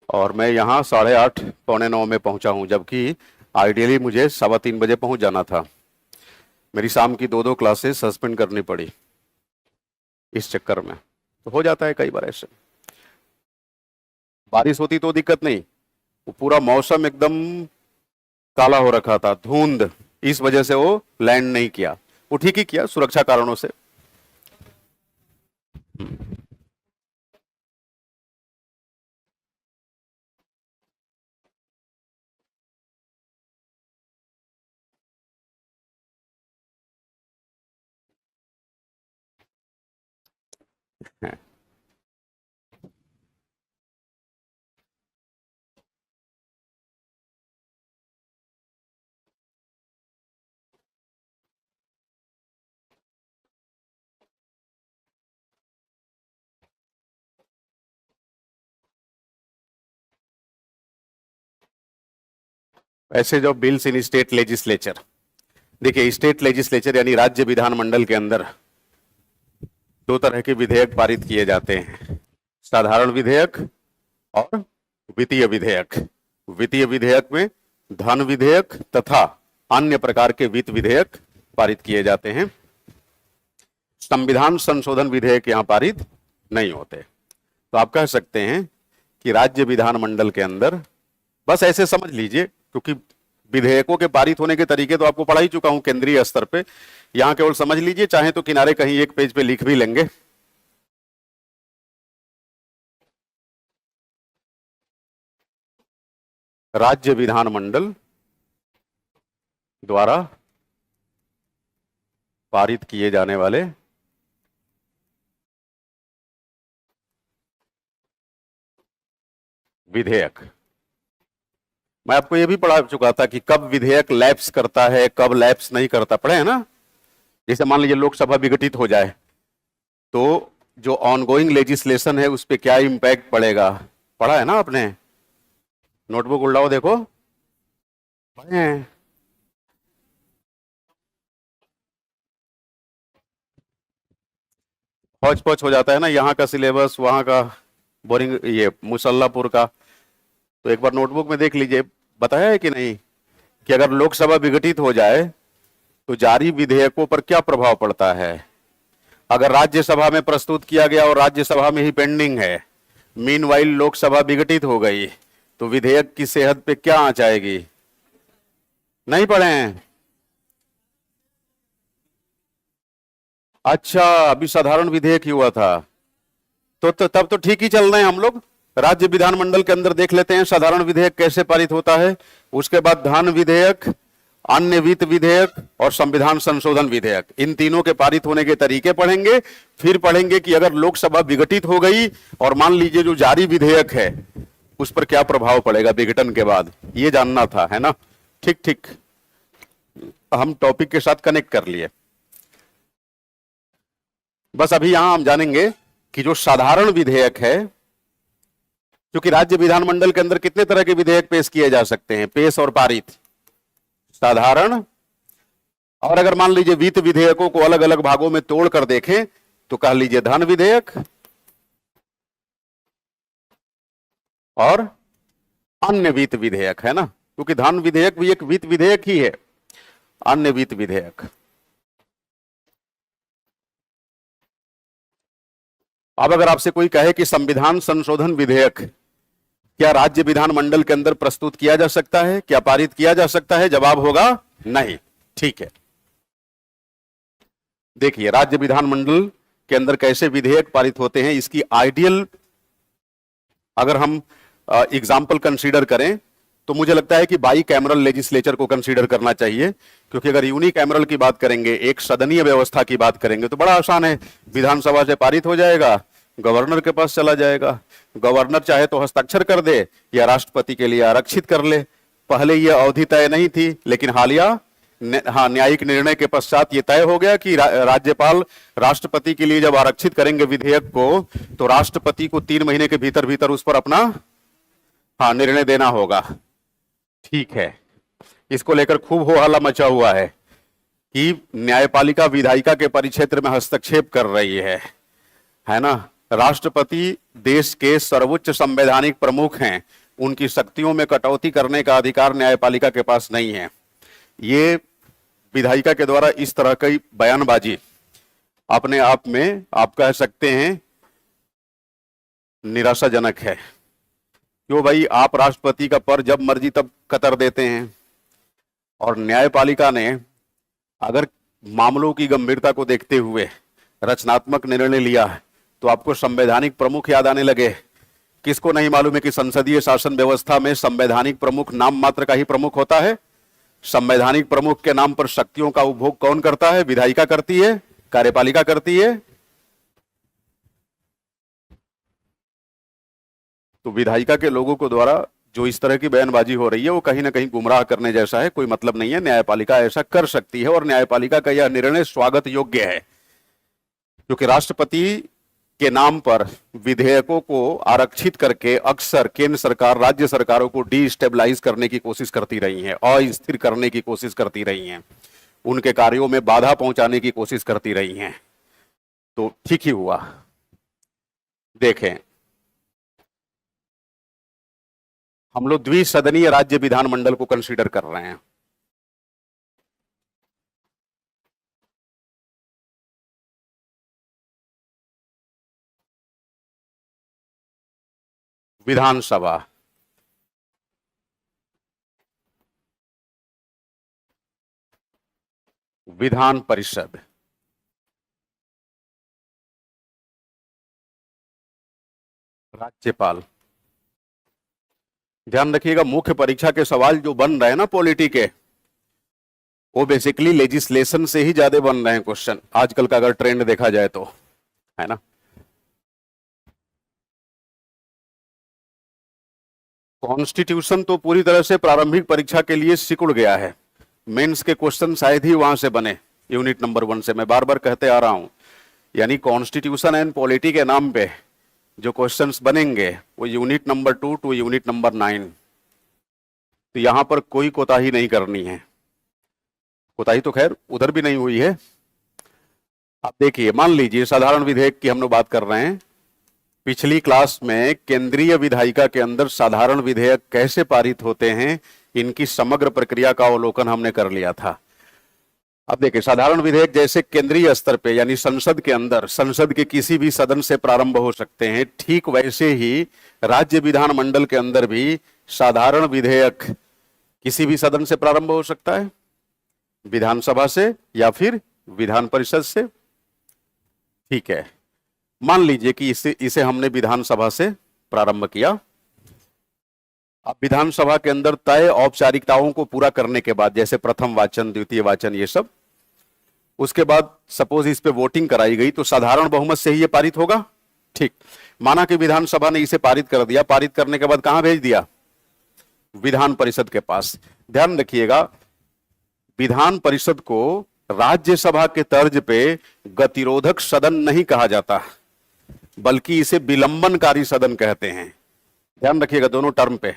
और मैं यहाँ 8:30 पौने 9 में पहुंचा हूं, जबकि आइडियली मुझे 3:15 बजे पहुंच जाना था। मेरी शाम की 2 क्लासेस सस्पेंड करनी पड़ी इस चक्कर में। तो हो जाता है कई बार ऐसे। बारिश होती तो दिक्कत नहीं, वो पूरा मौसम एकदम काला हो रखा था, धुंध, इस वजह से वो लैंड नहीं किया। वो ठीक ही किया सुरक्षा कारणों से। ऐसे जो बिल्स इन स्टेट लेजिस्लेचर, देखिए स्टेट लेजिस्लेचर यानी राज्य विधानमंडल के अंदर 2 तरह के विधेयक पारित किए जाते हैं, साधारण विधेयक और वित्तीय विधेयक। वित्तीय विधेयक में धन विधेयक तथा अन्य प्रकार के वित्त विधेयक पारित किए जाते हैं। संविधान संशोधन विधेयक यहां पारित नहीं होते। तो आप कह सकते हैं कि राज्य विधानमंडल के अंदर, बस ऐसे समझ लीजिए, क्योंकि विधेयकों के पारित होने के तरीके तो आपको पढ़ा ही चुका हूं केंद्रीय स्तर पे। यहां केवल समझ लीजिए, चाहे तो किनारे कहीं एक पेज पे लिख भी लेंगे। राज्य विधानमंडल द्वारा पारित किए जाने वाले विधेयक। मैं आपको यह भी पढ़ा चुका था कि कब विधेयक लैप्स करता है, कब लैप्स नहीं करता, पढ़े है ना। जैसे मान लीजिए लोकसभा विघटित हो जाए, तो जो ऑनगोइंग लेजिस्लेशन है उस पर क्या इंपैक्ट पड़ेगा, पढ़ा है ना आपने। नोटबुक उल्टाओ, देखो पढ़े हैं। हौच पौच हो जाता है ना, यहाँ का सिलेबस, वहां का बोरिंग, ये मुसल्लापुर का। तो एक बार नोटबुक में देख लीजिए, बताया है कि नहीं, कि अगर लोकसभा विघटित हो जाए तो जारी विधेयकों पर क्या प्रभाव पड़ता है। अगर राज्यसभा में प्रस्तुत किया गया और राज्यसभा में ही पेंडिंग है, मीनवाइल लोकसभा विघटित हो गई, तो विधेयक की सेहत पे क्या आंच आएगी। नहीं पढ़े हैं? अच्छा, अभी साधारण विधेयक ही हुआ था, तो तब तो ठीक ही चल रहे हैं हम लोग। राज्य विधानमंडल के अंदर देख लेते हैं साधारण विधेयक कैसे पारित होता है, उसके बाद धन विधेयक, अन्य वित्त विधेयक और संविधान संशोधन विधेयक, इन तीनों के पारित होने के तरीके पढ़ेंगे। फिर पढ़ेंगे कि अगर लोकसभा विघटित हो गई और मान लीजिए जो जारी विधेयक है उस पर क्या प्रभाव पड़ेगा विघटन के बाद, ये जानना था, है ना। ठीक ठीक, हम टॉपिक के साथ कनेक्ट कर लिए। बस अभी यहां हम जानेंगे कि जो साधारण विधेयक है, क्योंकि राज्य विधानमंडल के अंदर कितने तरह के विधेयक पेश किए जा सकते हैं, पेश और पारित, साधारण, और अगर मान लीजिए वित्त विधेयकों को अलग अलग भागों में तोड़कर देखें तो कह लीजिए धन विधेयक और अन्य वित्त विधेयक, है ना, क्योंकि धन विधेयक भी एक वित्त विधेयक ही है। अन्य वित्त विधेयक, अब अगर आपसे कोई कहे कि संविधान संशोधन विधेयक क्या राज्य विधानमंडल के अंदर प्रस्तुत किया जा सकता है, क्या पारित किया जा सकता है, जवाब होगा नहीं। ठीक है, देखिए राज्य विधानमंडल के अंदर कैसे विधेयक पारित होते हैं, इसकी आइडियल अगर हम एग्जाम्पल कंसीडर करें तो मुझे लगता है कि बाई कैमरल लेजिस्लेचर को कंसीडर करना चाहिए, क्योंकि अगर यूनिकैमरल की बात करेंगे, एक सदनीय व्यवस्था की बात करेंगे तो बड़ा आसान है, विधानसभा से पारित हो जाएगा, गवर्नर के पास चला जाएगा, गवर्नर चाहे तो हस्ताक्षर कर दे या राष्ट्रपति के लिए आरक्षित कर ले। पहले यह अवधि तय नहीं थी, लेकिन हालिया न्यायिक निर्णय के पश्चात यह तय हो गया कि राज्यपाल राष्ट्रपति के लिए जब आरक्षित करेंगे विधेयक को, तो राष्ट्रपति को 3 महीने के भीतर भीतर उस पर अपना निर्णय देना होगा। ठीक है, इसको लेकर खूब हो हल्ला मचा हुआ है कि न्यायपालिका विधायिका के परिक्षेत्र में हस्तक्षेप कर रही है ना। राष्ट्रपति देश के सर्वोच्च संवैधानिक प्रमुख हैं, उनकी शक्तियों में कटौती करने का अधिकार न्यायपालिका के पास नहीं है। ये विधायिका के द्वारा इस तरह की बयानबाजी अपने आप में आप कह सकते हैं निराशाजनक है। क्यों भाई, आप राष्ट्रपति का पर जब मर्जी तब कतर देते हैं, और न्यायपालिका ने अगर मामलों की गंभीरता को देखते हुए रचनात्मक निर्णय लिया तो आपको संवैधानिक प्रमुख याद आने लगे। किसको नहीं मालूम है कि संसदीय शासन व्यवस्था में संवैधानिक प्रमुख नाम मात्र का ही प्रमुख होता है। संवैधानिक प्रमुख के नाम पर शक्तियों का उपभोग कौन करता है? विधायिका करती है, कार्यपालिका करती है। तो विधायिका के लोगों को द्वारा जो इस तरह की बयानबाजी हो रही है वो कहीं ना कहीं गुमराह करने जैसा है, कोई मतलब नहीं है। न्यायपालिका ऐसा कर सकती है और न्यायपालिका का यह निर्णय स्वागत योग्य है, क्योंकि राष्ट्रपति के नाम पर विधेयकों को आरक्षित करके अक्सर केंद्र सरकार राज्य सरकारों को डिस्टेबलाइज करने की कोशिश करती रही है, अस्थिर करने की कोशिश करती रही हैं, उनके कार्यों में बाधा पहुंचाने की कोशिश करती रही हैं। तो ठीक ही हुआ। देखें, हम लोग द्विसदनीय राज्य विधानमंडल को कंसीडर कर रहे हैं। विधानसभा, विधान परिषद, राज्यपाल। ध्यान रखिएगा, मुख्य परीक्षा के सवाल जो बन रहे हैं ना पॉलिटी के, वो बेसिकली लेजिस्लेशन से ही ज्यादा बन रहे हैं क्वेश्चन, आजकल का अगर ट्रेंड देखा जाए तो, है ना। कॉन्स्टिट्यूशन तो पूरी तरह से प्रारंभिक परीक्षा के लिए सिकुड़ गया है। मेंस के क्वेश्चन शायद ही वहां से बने, यूनिट नंबर 1 से। मैं बार बार कहते आ रहा हूं, यानी कॉन्स्टिट्यूशन एंड पॉलिटी के नाम पे जो क्वेश्चंस बनेंगे वो unit number 2 to unit number 9। तो यहां पर कोई कोताही नहीं करनी है। कोताही तो खैर उधर भी नहीं हुई है। आप देखिए, मान लीजिए साधारण विधेयक की हम लोग बात कर रहे हैं। पिछली क्लास में केंद्रीय विधायिका के अंदर साधारण विधेयक कैसे पारित होते हैं, इनकी समग्र प्रक्रिया का अवलोकन हमने कर लिया था। अब देखिए, साधारण विधेयक जैसे केंद्रीय स्तर पे यानी संसद के अंदर, संसद के किसी भी सदन से प्रारंभ हो सकते हैं, ठीक वैसे ही राज्य विधानमंडल के अंदर भी साधारण विधेयक किसी भी सदन से प्रारंभ हो सकता है, विधानसभा से या फिर विधान परिषद से। ठीक है, मान लीजिए कि इसे हमने विधानसभा से प्रारंभ किया। अब विधानसभा के अंदर तय औपचारिकताओं को पूरा करने के बाद, जैसे प्रथम वाचन, द्वितीय वाचन, ये सब, उसके बाद सपोज इस पे वोटिंग कराई गई तो साधारण बहुमत से ही ये पारित होगा। ठीक, माना कि विधानसभा ने इसे पारित कर दिया, पारित करने के बाद कहां भेज दिया? विधान परिषद के पास। ध्यान रखिएगा, विधान परिषद को राज्यसभा के तर्ज पे गतिरोधक सदन नहीं कहा जाता, बल्कि इसे विलंबनकारी सदन कहते हैं। ध्यान रखिएगा दोनों टर्म पे।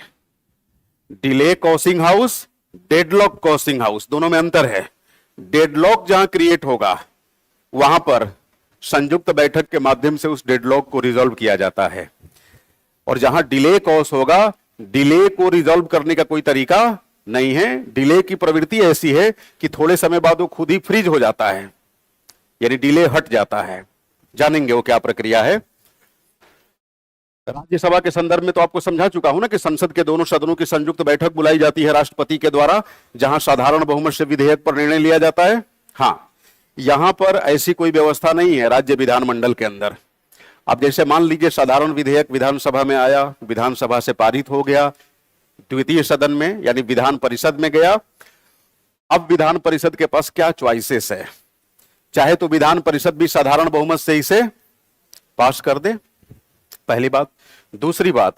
Delay causing house, deadlock causing house, दोनों में अंतर है। डेडलॉक जहां क्रिएट होगा वहां पर संयुक्त बैठक के माध्यम से उस डेडलॉक को रिजॉल्व किया जाता है, और जहां डिले कॉज होगा, डिले को रिजॉल्व करने का कोई तरीका नहीं है। डिले की प्रवृत्ति ऐसी है कि थोड़े समय बाद वो खुद ही फ्रीज हो जाता है, यानी डिले हट जाता है। जानेंगे वो क्या प्रक्रिया है। राज्यसभा के संदर्भ में तो आपको समझा चुका हूं ना कि संसद के दोनों सदनों की संयुक्त बैठक बुलाई जाती है राष्ट्रपति के द्वारा, जहां साधारण बहुमत से विधेयक पर निर्णय लिया जाता है। हां, यहां पर ऐसी कोई व्यवस्था नहीं है राज्य विधानमंडल के अंदर। अब जैसे मान लीजिए साधारण विधेयक विधानसभा में आया, विधानसभा से पारित हो गया, द्वितीय सदन में यानी विधान परिषद में गया। अब विधान परिषद के पास क्या चॉइसेस है? चाहे तो विधान परिषद भी साधारण बहुमत से इसे पास कर दे, पहली बात। दूसरी बात,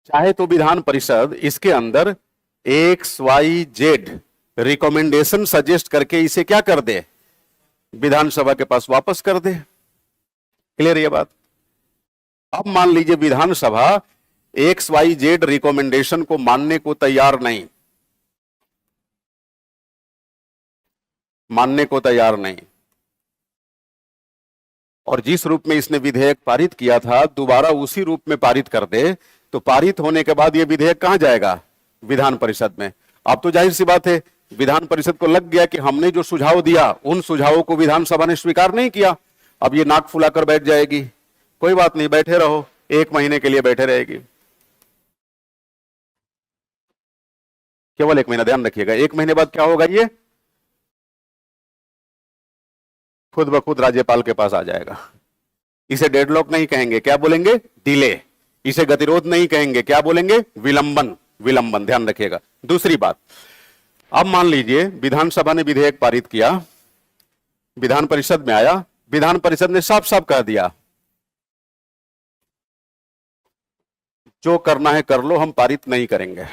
चाहे तो विधान परिषद इसके अंदर XYZ रिकमेंडेशन सजेस्ट करके इसे क्या कर दे, विधानसभा के पास वापस कर दे। क्लियर ये बात? अब मान लीजिए विधानसभा XYZ रिकमेंडेशन को मानने को तैयार नहीं, और जिस रूप में इसने विधेयक पारित किया था दोबारा उसी रूप में पारित कर दे, तो पारित होने के बाद यह विधेयक कहां जाएगा? विधान परिषद में। अब तो जाहिर सी बात है विधान परिषद को लग गया कि हमने जो सुझाव दिया उन सुझावों को विधानसभा ने स्वीकार नहीं किया। अब ये नाक फुलाकर बैठ जाएगी। कोई बात नहीं, बैठे रहो, 1 महीने के लिए बैठे रहेगी, केवल 1 महीना। ध्यान रखिएगा 1 महीने बाद क्या होगा, ये खुद ब खुद राज्यपाल के पास आ जाएगा। इसे डेडलॉक नहीं कहेंगे, क्या बोलेंगे? डिले। इसे गतिरोध नहीं कहेंगे, क्या बोलेंगे? विलंबन। ध्यान रखिएगा। दूसरी बात, अब मान लीजिए विधानसभा ने विधेयक पारित किया, विधान परिषद में आया, विधान परिषद ने साफ साफ कह दिया जो करना है कर लो, हम पारित नहीं करेंगे।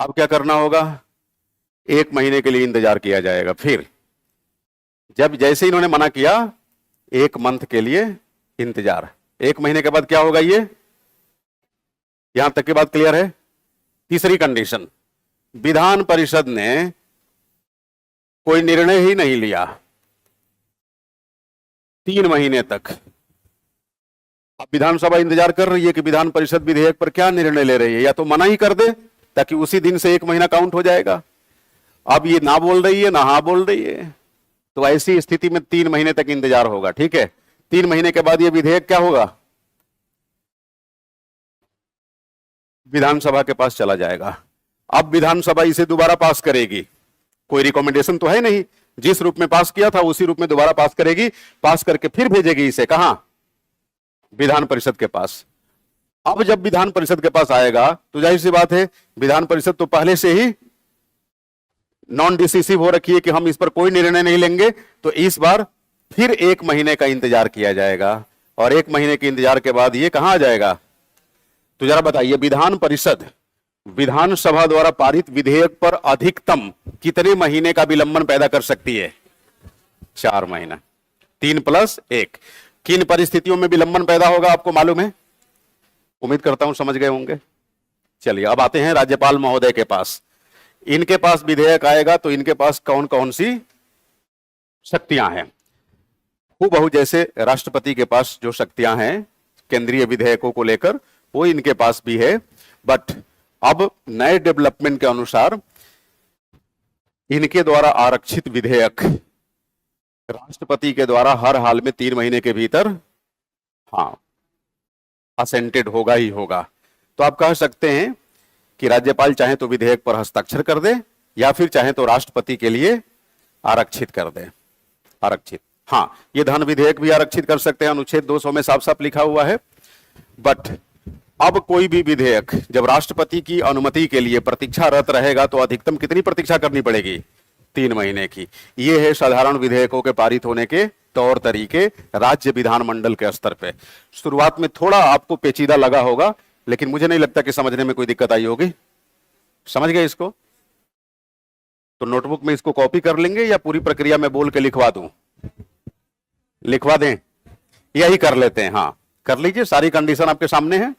अब क्या करना होगा? 1 महीने के लिए इंतजार किया जाएगा। फिर जब जैसे इन्होंने मना किया, 1 मंथ के लिए इंतजार। 1 महीने के बाद क्या होगा? ये यहां तक की बात क्लियर है? तीसरी कंडीशन, विधान परिषद ने कोई निर्णय ही नहीं लिया 3 महीने तक। अब विधानसभा इंतजार कर रही है कि विधान परिषद विधेयक पर क्या निर्णय ले रही है, या तो मना ही कर दे ताकि उसी दिन से 1 महीना काउंट हो जाएगा। अब ये ना बोल रही है ना हाँ बोल रही है, तो ऐसी स्थिति में 3 महीने तक इंतजार होगा। ठीक है, 3 महीने के बाद ये विधेयक क्या होगा? विधानसभा के पास चला जाएगा। अब विधानसभा इसे दोबारा पास करेगी, कोई रिकमेंडेशन तो है नहीं, जिस रूप में पास किया था उसी रूप में दोबारा पास करेगी। पास करके फिर भेजेगी इसे कहां? विधान परिषद के पास। अब जब विधान परिषद के पास आएगा तो जाहिर सी बात है विधान परिषद तो पहले से ही नॉन डिसिसिव हो रखी है कि हम इस पर कोई निर्णय नहीं लेंगे, तो इस बार फिर 1 महीने का इंतजार किया जाएगा, और 1 महीने के इंतजार के बाद ये कहां आ जाएगा? तो जरा बताइए, विधान परिषद विधानसभा द्वारा पारित विधेयक पर अधिकतम कितने महीने का विलंबन पैदा कर सकती है? 4 महीना। 3 + 1। किन परिस्थितियों में विलंबन पैदा होगा आपको मालूम है? उम्मीद करता हूं समझ गए होंगे। चलिए अब आते हैं राज्यपाल महोदय के पास। इनके पास विधेयक आएगा तो इनके पास कौन कौन सी शक्तियां हैं? हूबहू जैसे राष्ट्रपति के पास जो शक्तियां हैं केंद्रीय विधेयकों को लेकर, वो इनके पास भी है। बट अब नए डेवलपमेंट के अनुसार इनके द्वारा आरक्षित विधेयक राष्ट्रपति के द्वारा हर हाल में 3 महीने के भीतर असेंटेड होगा ही होगा। तो आप कह सकते हैं कि राज्यपाल चाहे तो विधेयक पर हस्ताक्षर कर दे, या फिर चाहे तो राष्ट्रपति के लिए आरक्षित कर दे। आरक्षित, ये धन विधेयक भी आरक्षित कर सकते हैं, अनुच्छेद 200 में साफ साफ लिखा हुआ है। बट अब कोई भी विधेयक जब राष्ट्रपति की अनुमति के लिए प्रतीक्षारत रहेगा तो अधिकतम कितनी प्रतीक्षा करनी पड़ेगी? 3 महीने की। ये है साधारण विधेयकों के पारित होने के तौर तरीके राज्य विधानमंडल के स्तर पे। शुरुआत में थोड़ा आपको पेचीदा लगा होगा, लेकिन मुझे नहीं लगता कि समझने में कोई दिक्कत आई होगी। समझ गए इसको? तो नोटबुक में इसको कॉपी कर लेंगे या पूरी प्रक्रिया में बोल के लिखवा दूं? लिखवा दें? यही कर लेते हैं। हाँ, कर लीजिए, सारी कंडीशन आपके सामने है।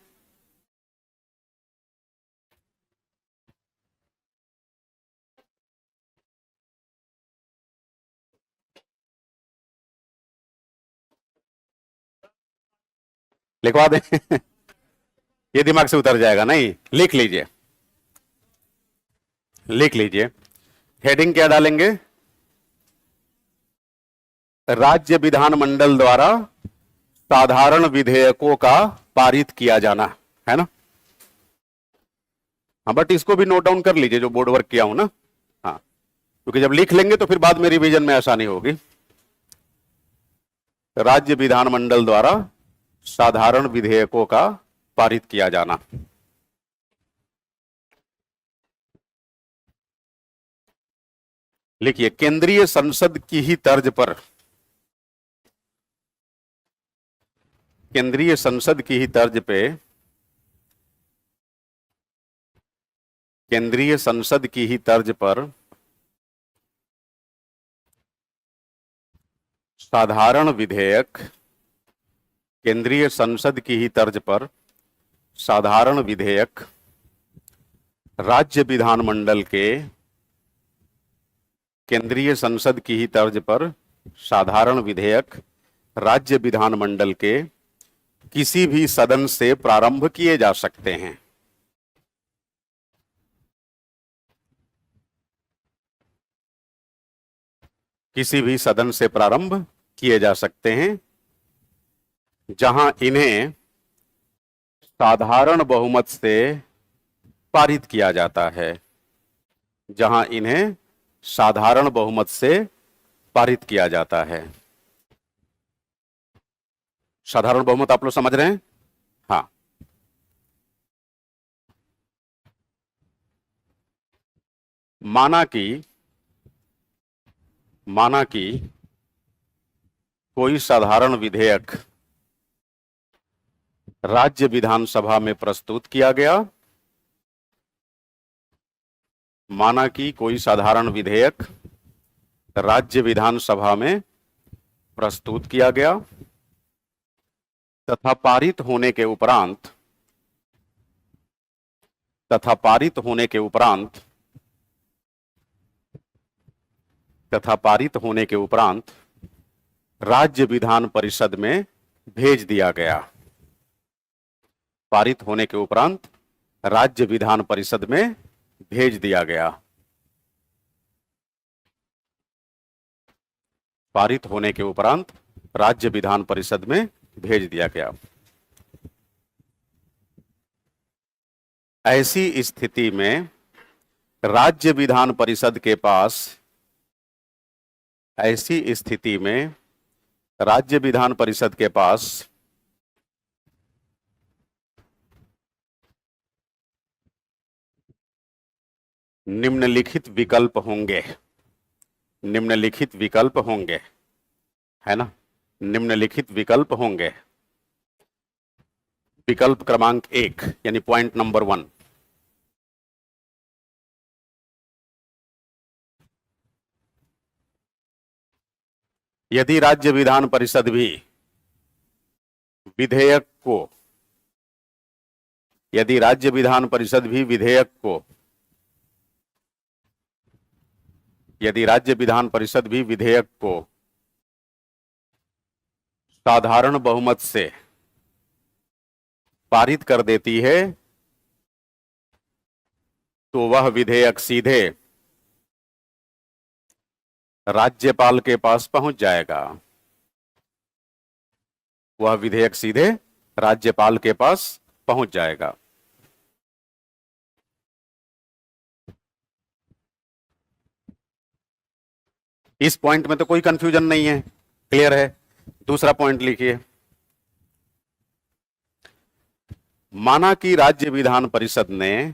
लिखवा दें? ये दिमाग से उतर जाएगा? नहीं, लिख लीजिए, लिख लीजिए। हेडिंग क्या डालेंगे? राज्य विधानमंडल द्वारा साधारण विधेयकों का पारित किया जाना, है ना? हाँ, बट इसको भी नोट डाउन कर लीजिए जो बोर्ड वर्क किया हूं ना। हाँ, क्योंकि जब लिख लेंगे तो फिर बाद में रिवीजन में आसानी होगी। राज्य विधानमंडल द्वारा साधारण विधेयकों का पारित किया जाना। लिखिए, केंद्रीय संसद की ही तर्ज पर, केंद्रीय संसद की ही तर्ज पे, केंद्रीय संसद की ही तर्ज पर साधारण विधेयक, केंद्रीय संसद की ही तर्ज पर साधारण विधेयक राज्य विधानमंडल के, केंद्रीय संसद की ही तर्ज पर साधारण विधेयक राज्य विधानमंडल के किसी भी सदन से प्रारंभ किए जा सकते हैं। किसी भी सदन से प्रारंभ किए जा सकते हैं जहां इन्हें साधारण बहुमत से पारित किया जाता है, जहां इन्हें साधारण बहुमत से पारित किया जाता है। साधारण बहुमत आप लोग समझ रहे हैं? हाँ, माना कि कोई साधारण विधेयक राज्य विधानसभा में प्रस्तुत किया गया, माना कि कोई साधारण विधेयक राज्य विधानसभा में प्रस्तुत किया गया तथा पारित होने के उपरांत, तथा पारित होने के उपरांत, तथा पारित होने के उपरांत राज्य विधान परिषद में भेज दिया गया। पारित होने के उपरांत राज्य विधान परिषद में भेज दिया गया। पारित होने के उपरांत राज्य विधान परिषद में भेज दिया गया। ऐसी स्थिति में राज्य विधान परिषद के पास, ऐसी स्थिति में राज्य विधान परिषद के पास निम्नलिखित विकल्प होंगे, निम्नलिखित विकल्प होंगे, है ना? निम्नलिखित विकल्प होंगे। विकल्प क्रमांक 1 यानी पॉइंट नंबर 1, यदि राज्य विधान परिषद भी विधेयक को, यदि राज्य विधान परिषद भी विधेयक को, यदि राज्य विधान परिषद भी विधेयक को साधारण बहुमत से पारित कर देती है तो वह विधेयक सीधे राज्यपाल के पास पहुंच जाएगा। वह विधेयक सीधे राज्यपाल के पास पहुंच जाएगा। इस पॉइंट में तो कोई कंफ्यूजन नहीं है, क्लियर है? दूसरा पॉइंट लिखिए, माना कि राज्य विधान परिषद ने,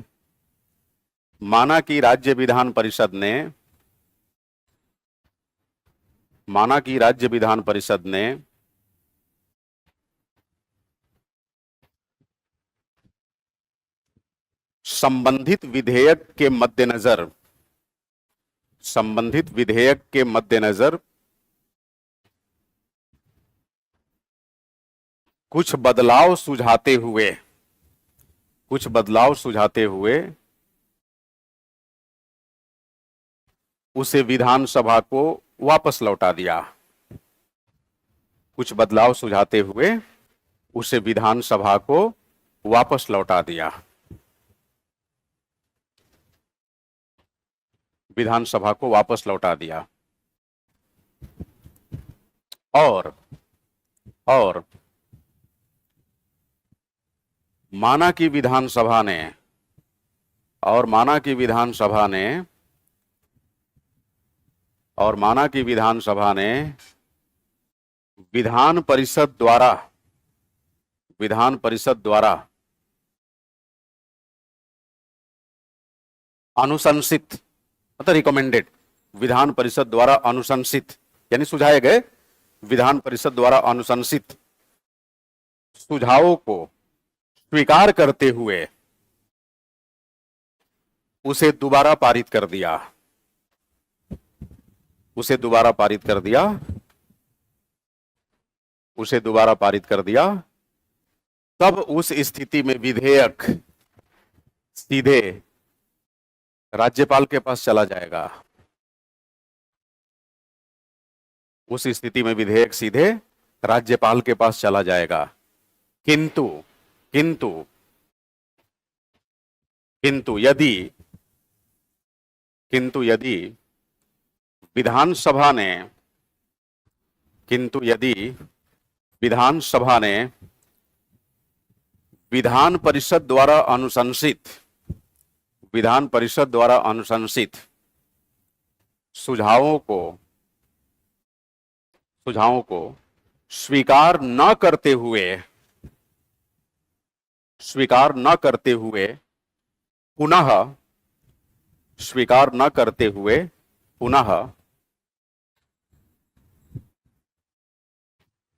माना कि राज्य विधान परिषद ने, माना कि राज्य विधान परिषद ने संबंधित विधेयक के मद्देनजर, संबंधित विधेयक के मद्देनजर कुछ बदलाव सुझाते हुए, कुछ बदलाव सुझाते हुए उसे विधानसभा को वापस लौटा दिया। कुछ बदलाव सुझाते हुए उसे विधानसभा को वापस लौटा दिया। विधानसभा को वापस लौटा दिया। और माना कि विधानसभा ने, और माना कि विधानसभा ने, और माना कि विधानसभा ने विधान परिषद द्वारा, विधान परिषद द्वारा अनुशंसित, मतलब रिकमेंडेड, विधान परिषद द्वारा अनुशंसित यानी सुझाए गए, विधान परिषद द्वारा अनुशंसित सुझावों को स्वीकार करते हुए उसे दोबारा पारित कर दिया, उसे दोबारा पारित कर दिया, उसे दोबारा पारित कर दिया, तब उस स्थिति में विधेयक सीधे राज्यपाल के पास चला जाएगा। उस स्थिति में विधेयक सीधे राज्यपाल के पास चला जाएगा। किंतु किंतु किंतु यदि किंतु यदि विधानसभा ने, किंतु यदि विधानसभा ने विधान परिषद द्वारा अनुशंसित, विधान परिषद द्वारा अनुशंसित सुझावों को स्वीकार न करते हुए पुनः, स्वीकार न करते हुए पुनः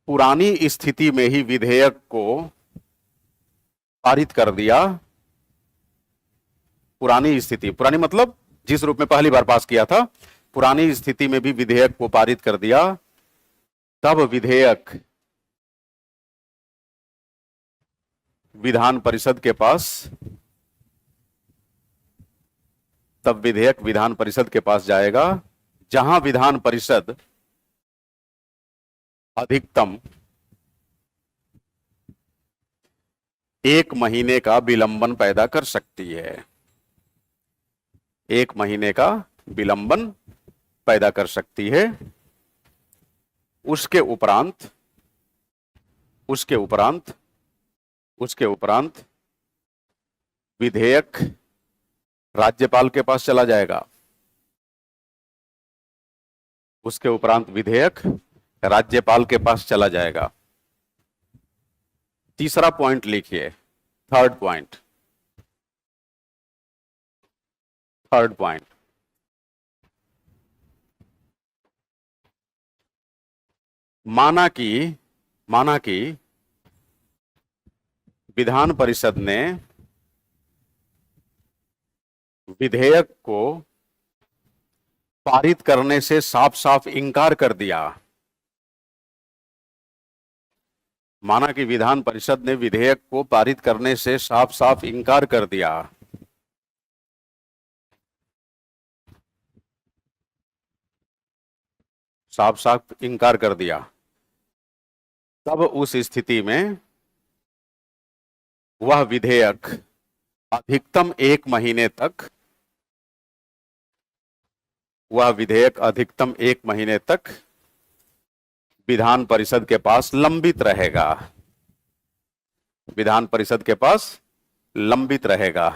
पुरानी स्थिति में ही विधेयक को पारित कर दिया। पुरानी स्थिति, पुरानी मतलब जिस रूप में पहली बार पास किया था, पुरानी स्थिति में भी विधेयक को पारित कर दिया। तब विधेयक विधान परिषद के पास, तब विधेयक विधान परिषद के पास जाएगा, जहां विधान परिषद अधिकतम 1 महीने का विलंबन पैदा कर सकती है। 1 महीने का विलंबन पैदा कर सकती है। उसके उपरांत विधेयक राज्यपाल के पास चला जाएगा। उसके उपरांत विधेयक राज्यपाल के पास चला जाएगा। तीसरा पॉइंट लिखिए, थर्ड पॉइंट। माना कि विधान परिषद ने विधेयक को पारित करने से साफ साफ इंकार कर दिया। माना कि विधान परिषद ने विधेयक को पारित करने से साफ साफ इंकार कर दिया। साफ साफ इंकार कर दिया। तब उस स्थिति में वह विधेयक अधिकतम 1 महीने तक, वह विधेयक अधिकतम 1 महीने तक विधान परिषद के पास लंबित रहेगा। विधान परिषद के पास लंबित रहेगा।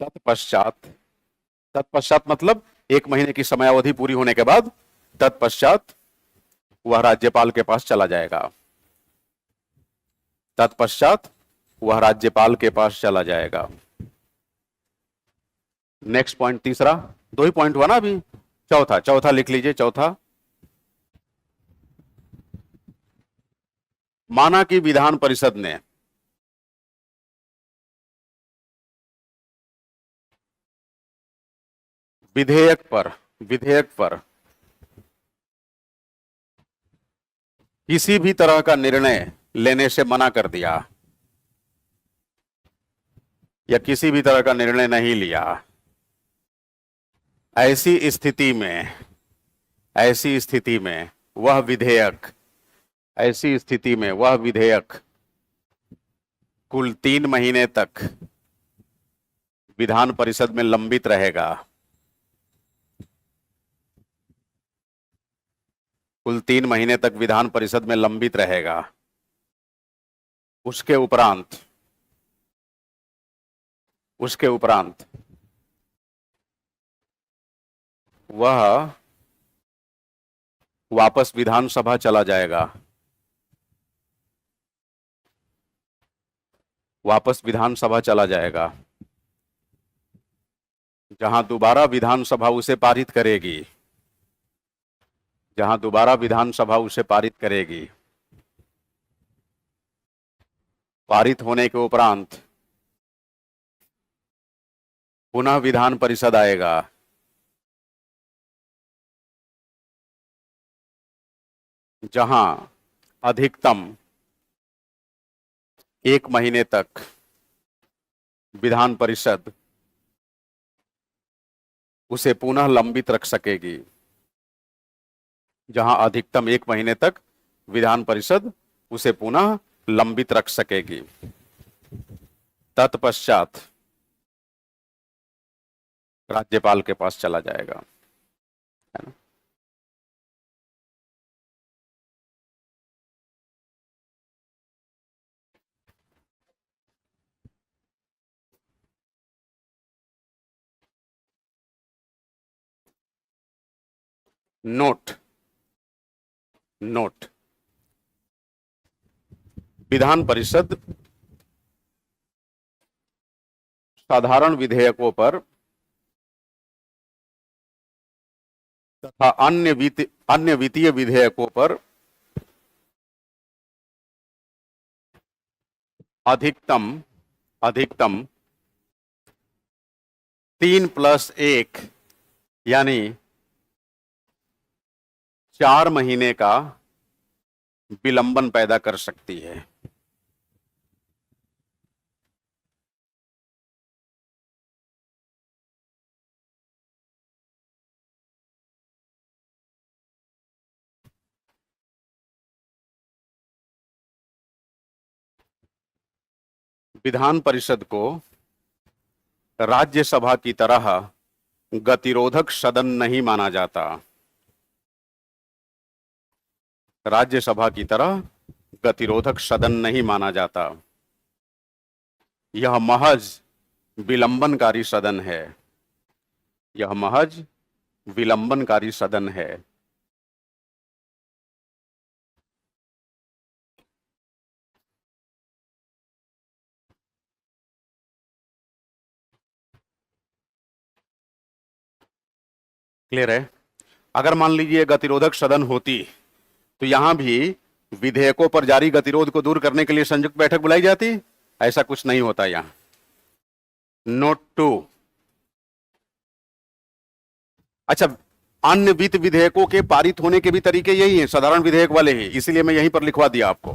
तत्पश्चात मतलब 1 महीने की समयावधि पूरी होने के बाद तत्पश्चात वह राज्यपाल के पास चला जाएगा। तत्पश्चात वह राज्यपाल के पास चला जाएगा। नेक्स्ट पॉइंट, तीसरा, 2 ही पॉइंट हुआ ना अभी। चौथा लिख लीजिए। चौथा, माना कि विधान परिषद ने विधेयक पर किसी भी तरह का निर्णय लेने से मना कर दिया या किसी भी तरह का निर्णय नहीं लिया, ऐसी स्थिति में वह विधेयक कुल 3 महीने तक विधान परिषद में लंबित रहेगा। कुल 3 महीने तक विधान परिषद में लंबित रहेगा। उसके उपरांत वह वापस विधानसभा चला जाएगा। जहां दोबारा विधानसभा उसे पारित करेगी। पारित होने के उपरांत पुनः विधान परिषद आएगा। जहां अधिकतम 1 महीने तक विधान परिषद उसे पुनः लंबित रख सकेगी। जहां अधिकतम 1 महीने तक विधान परिषद उसे पुनः लंबित रख सकेगी। तत्पश्चात राज्यपाल के पास चला जाएगा, है ना। नोट विधान परिषद साधारण विधेयकों पर तथा अन्य वित्तीय विधेयकों पर अधिकतम 3+1 यानी 4 महीने का विलंबन पैदा कर सकती है। विधान परिषद को राज्यसभा की तरह गतिरोधक सदन नहीं माना जाता। राज्यसभा की तरह गतिरोधक सदन नहीं माना जाता। यह महज विलंबनकारी सदन है। क्लियर है। अगर मान लीजिए गतिरोधक सदन होती तो यहां भी विधेयकों पर जारी गतिरोध को दूर करने के लिए संयुक्त बैठक बुलाई जाती। ऐसा कुछ नहीं होता यहां। नोट 2। अच्छा, अन्य वित्त विधेयकों के पारित होने के भी तरीके यही हैं, साधारण विधेयक वाले ही, इसीलिए मैं यहीं पर लिखवा दिया आपको,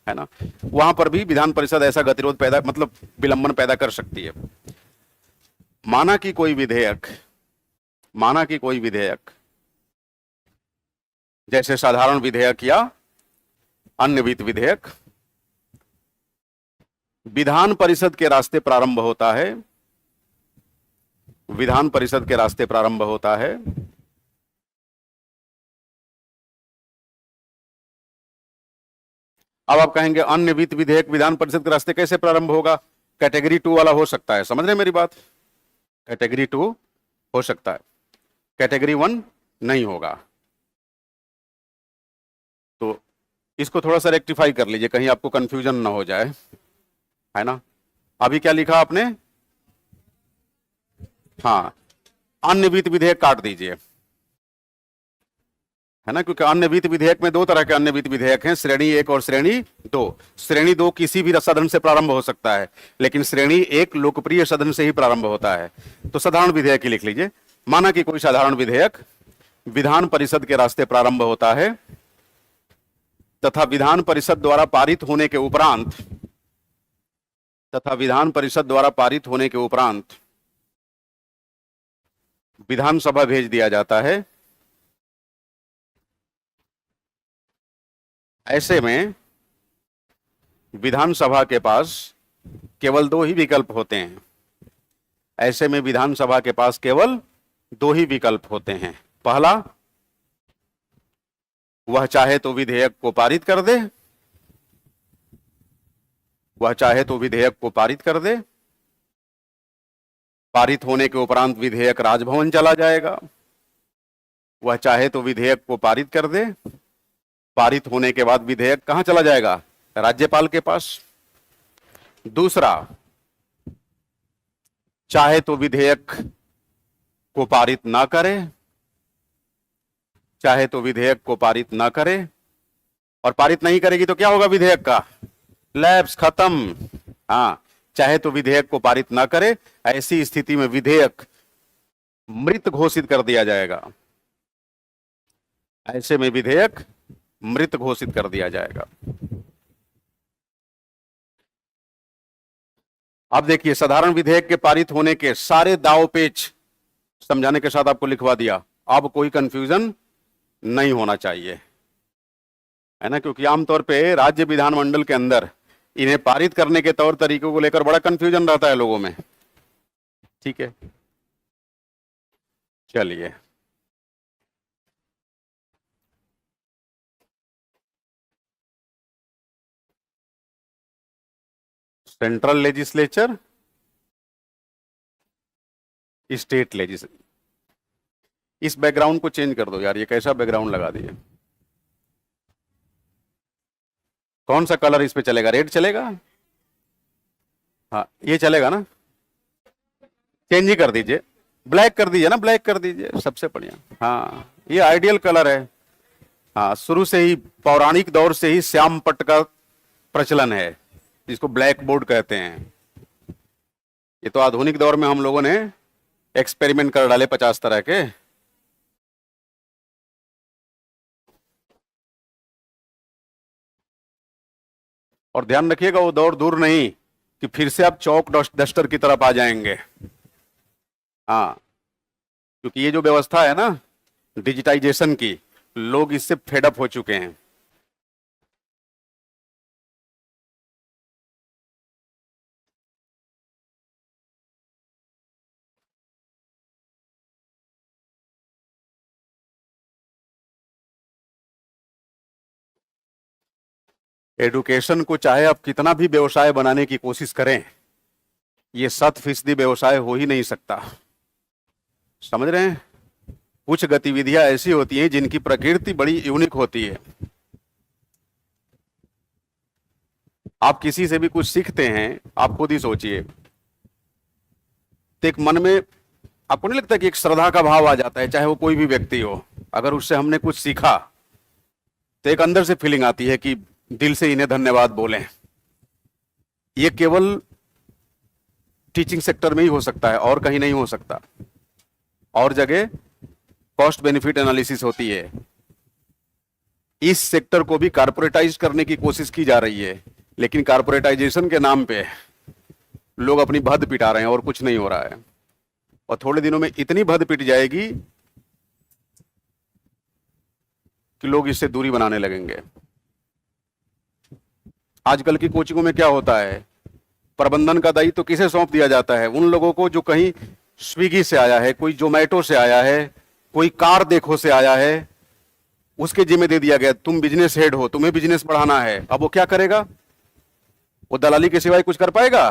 है ना। वहां पर भी विधान परिषद ऐसा गतिरोध पैदा विलंबन पैदा कर सकती है। माना कि कोई विधेयक जैसे साधारण विधेयक या अन्य वित्त विधेयक विधान परिषद के रास्ते प्रारंभ होता है। अब आप कहेंगे अन्य वित्त विधेयक विधान परिषद के रास्ते कैसे प्रारंभ होगा? कैटेगरी 2 वाला हो सकता है। समझ रहे मेरी बात? कैटेगरी 2 हो सकता है, कैटेगरी 1 नहीं होगा। तो इसको थोड़ा सा रेक्टिफाई कर लीजिए, कहीं आपको कंफ्यूजन ना हो जाए, है ना। अभी क्या लिखा आपने? हाँ, अन्य वित्त विधेयक काट दीजिए, है ना, क्योंकि अन्य वित्त विधेयक में 2 तरह के अन्य वित्त विधेयक हैं, श्रेणी 1 और श्रेणी 2। श्रेणी 2 किसी भी सदन से प्रारंभ हो सकता है, लेकिन श्रेणी 1 लोकप्रिय सदन से ही प्रारंभ होता है। तो साधारण विधेयक ही लिख लीजिए। माना कि कोई साधारण विधेयक विधान परिषद के रास्ते प्रारंभ होता है तथा विधान परिषद द्वारा पारित होने के उपरांत विधानसभा भेज दिया जाता है। ऐसे में विधानसभा के पास केवल दो ही विकल्प होते हैं। पहला, वह चाहे तो विधेयक को पारित कर दे, पारित होने के उपरांत विधेयक राजभवन चला जाएगा। वह चाहे तो विधेयक को पारित कर दे, पारित होने के बाद विधेयक कहां चला जाएगा? राज्यपाल के पास। दूसरा, चाहे तो विधेयक को पारित ना करे, और पारित नहीं करेगी तो क्या होगा? विधेयक का लैप्स, खत्म। हाँ, चाहे तो विधेयक को पारित ना करे, ऐसी स्थिति में विधेयक मृत घोषित कर दिया जाएगा। अब देखिए, साधारण विधेयक के पारित होने के सारे दाव पेच समझाने के साथ आपको लिखवा दिया। अब कोई कंफ्यूजन नहीं होना चाहिए, है ना, क्योंकि आमतौर पे राज्य विधानमंडल के अंदर इन्हें पारित करने के तौर तरीकों को लेकर बड़ा कंफ्यूजन रहता है लोगों में। ठीक है, चलिए सेंट्रल लेजिस्लेचर, स्टेट लेजिस्लेचर। इस बैकग्राउंड को चेंज कर दो यार, ये कैसा बैकग्राउंड लगा दिए। कौन सा कलर इस पे चलेगा? रेड चलेगा? हाँ, ये चलेगा ना? चेंज ही कर दीजिए, ब्लैक कर दीजिए ना, ब्लैक कर दीजिए, सबसे बढ़िया। हाँ, ये आइडियल कलर है। हाँ, शुरू से ही पौराणिक दौर से ही श्याम पट्ट का प्रचलन है, जिसको ब्लैक बोर्ड कहते हैं। ये तो आधुनिक दौर में हम लोगों ने एक्सपेरिमेंट कर डाले 50 तरह के। और ध्यान रखिएगा, वो दौर दूर नहीं कि फिर से आप चौक डस्टर की तरफ आ जाएंगे। हाँ, क्योंकि ये जो व्यवस्था है ना डिजिटाइजेशन की, लोग इससे फेडअप हो चुके हैं। एडुकेशन को चाहे आप कितना भी व्यवसाय बनाने की कोशिश करें, ये 100% व्यवसाय हो ही नहीं सकता। समझ रहे हैं? कुछ गतिविधियां ऐसी होती हैं जिनकी प्रकृति बड़ी यूनिक होती है। आप किसी से भी कुछ सीखते हैं, आप खुद ही सोचिए, तो एक मन में आपको नहीं लगता कि एक श्रद्धा का भाव आ जाता है, चाहे वो कोई भी व्यक्ति हो। अगर उससे हमने कुछ सीखा तो एक अंदर से फीलिंग आती है कि दिल से इन्हें धन्यवाद बोलें। ये केवल टीचिंग सेक्टर में ही हो सकता है, और कहीं नहीं हो सकता। और जगह कॉस्ट बेनिफिट एनालिसिस होती है। इस सेक्टर को भी कारपोरेटाइज करने की कोशिश की जा रही है, लेकिन कारपोरेटाइजेशन के नाम पे लोग अपनी भद पिटा रहे हैं और कुछ नहीं हो रहा है। और थोड़े दिनों में इतनी भद पिट जाएगी कि लोग इससे दूरी बनाने लगेंगे। आजकल की कोचिंगों में क्या होता है, प्रबंधन का दायित्व तो किसे सौंप दिया जाता है? उन लोगों को जो कहीं स्विगी से आया है, कोई जोमेटो से आया है, कोई कार देखो से आया है, उसके जिम्मे दे दिया गया, तुम बिजनेस हेड हो, तुम्हें बिजनेस बढ़ाना है। अब वो क्या करेगा? वो दलाली के सिवाय कुछ कर पाएगा?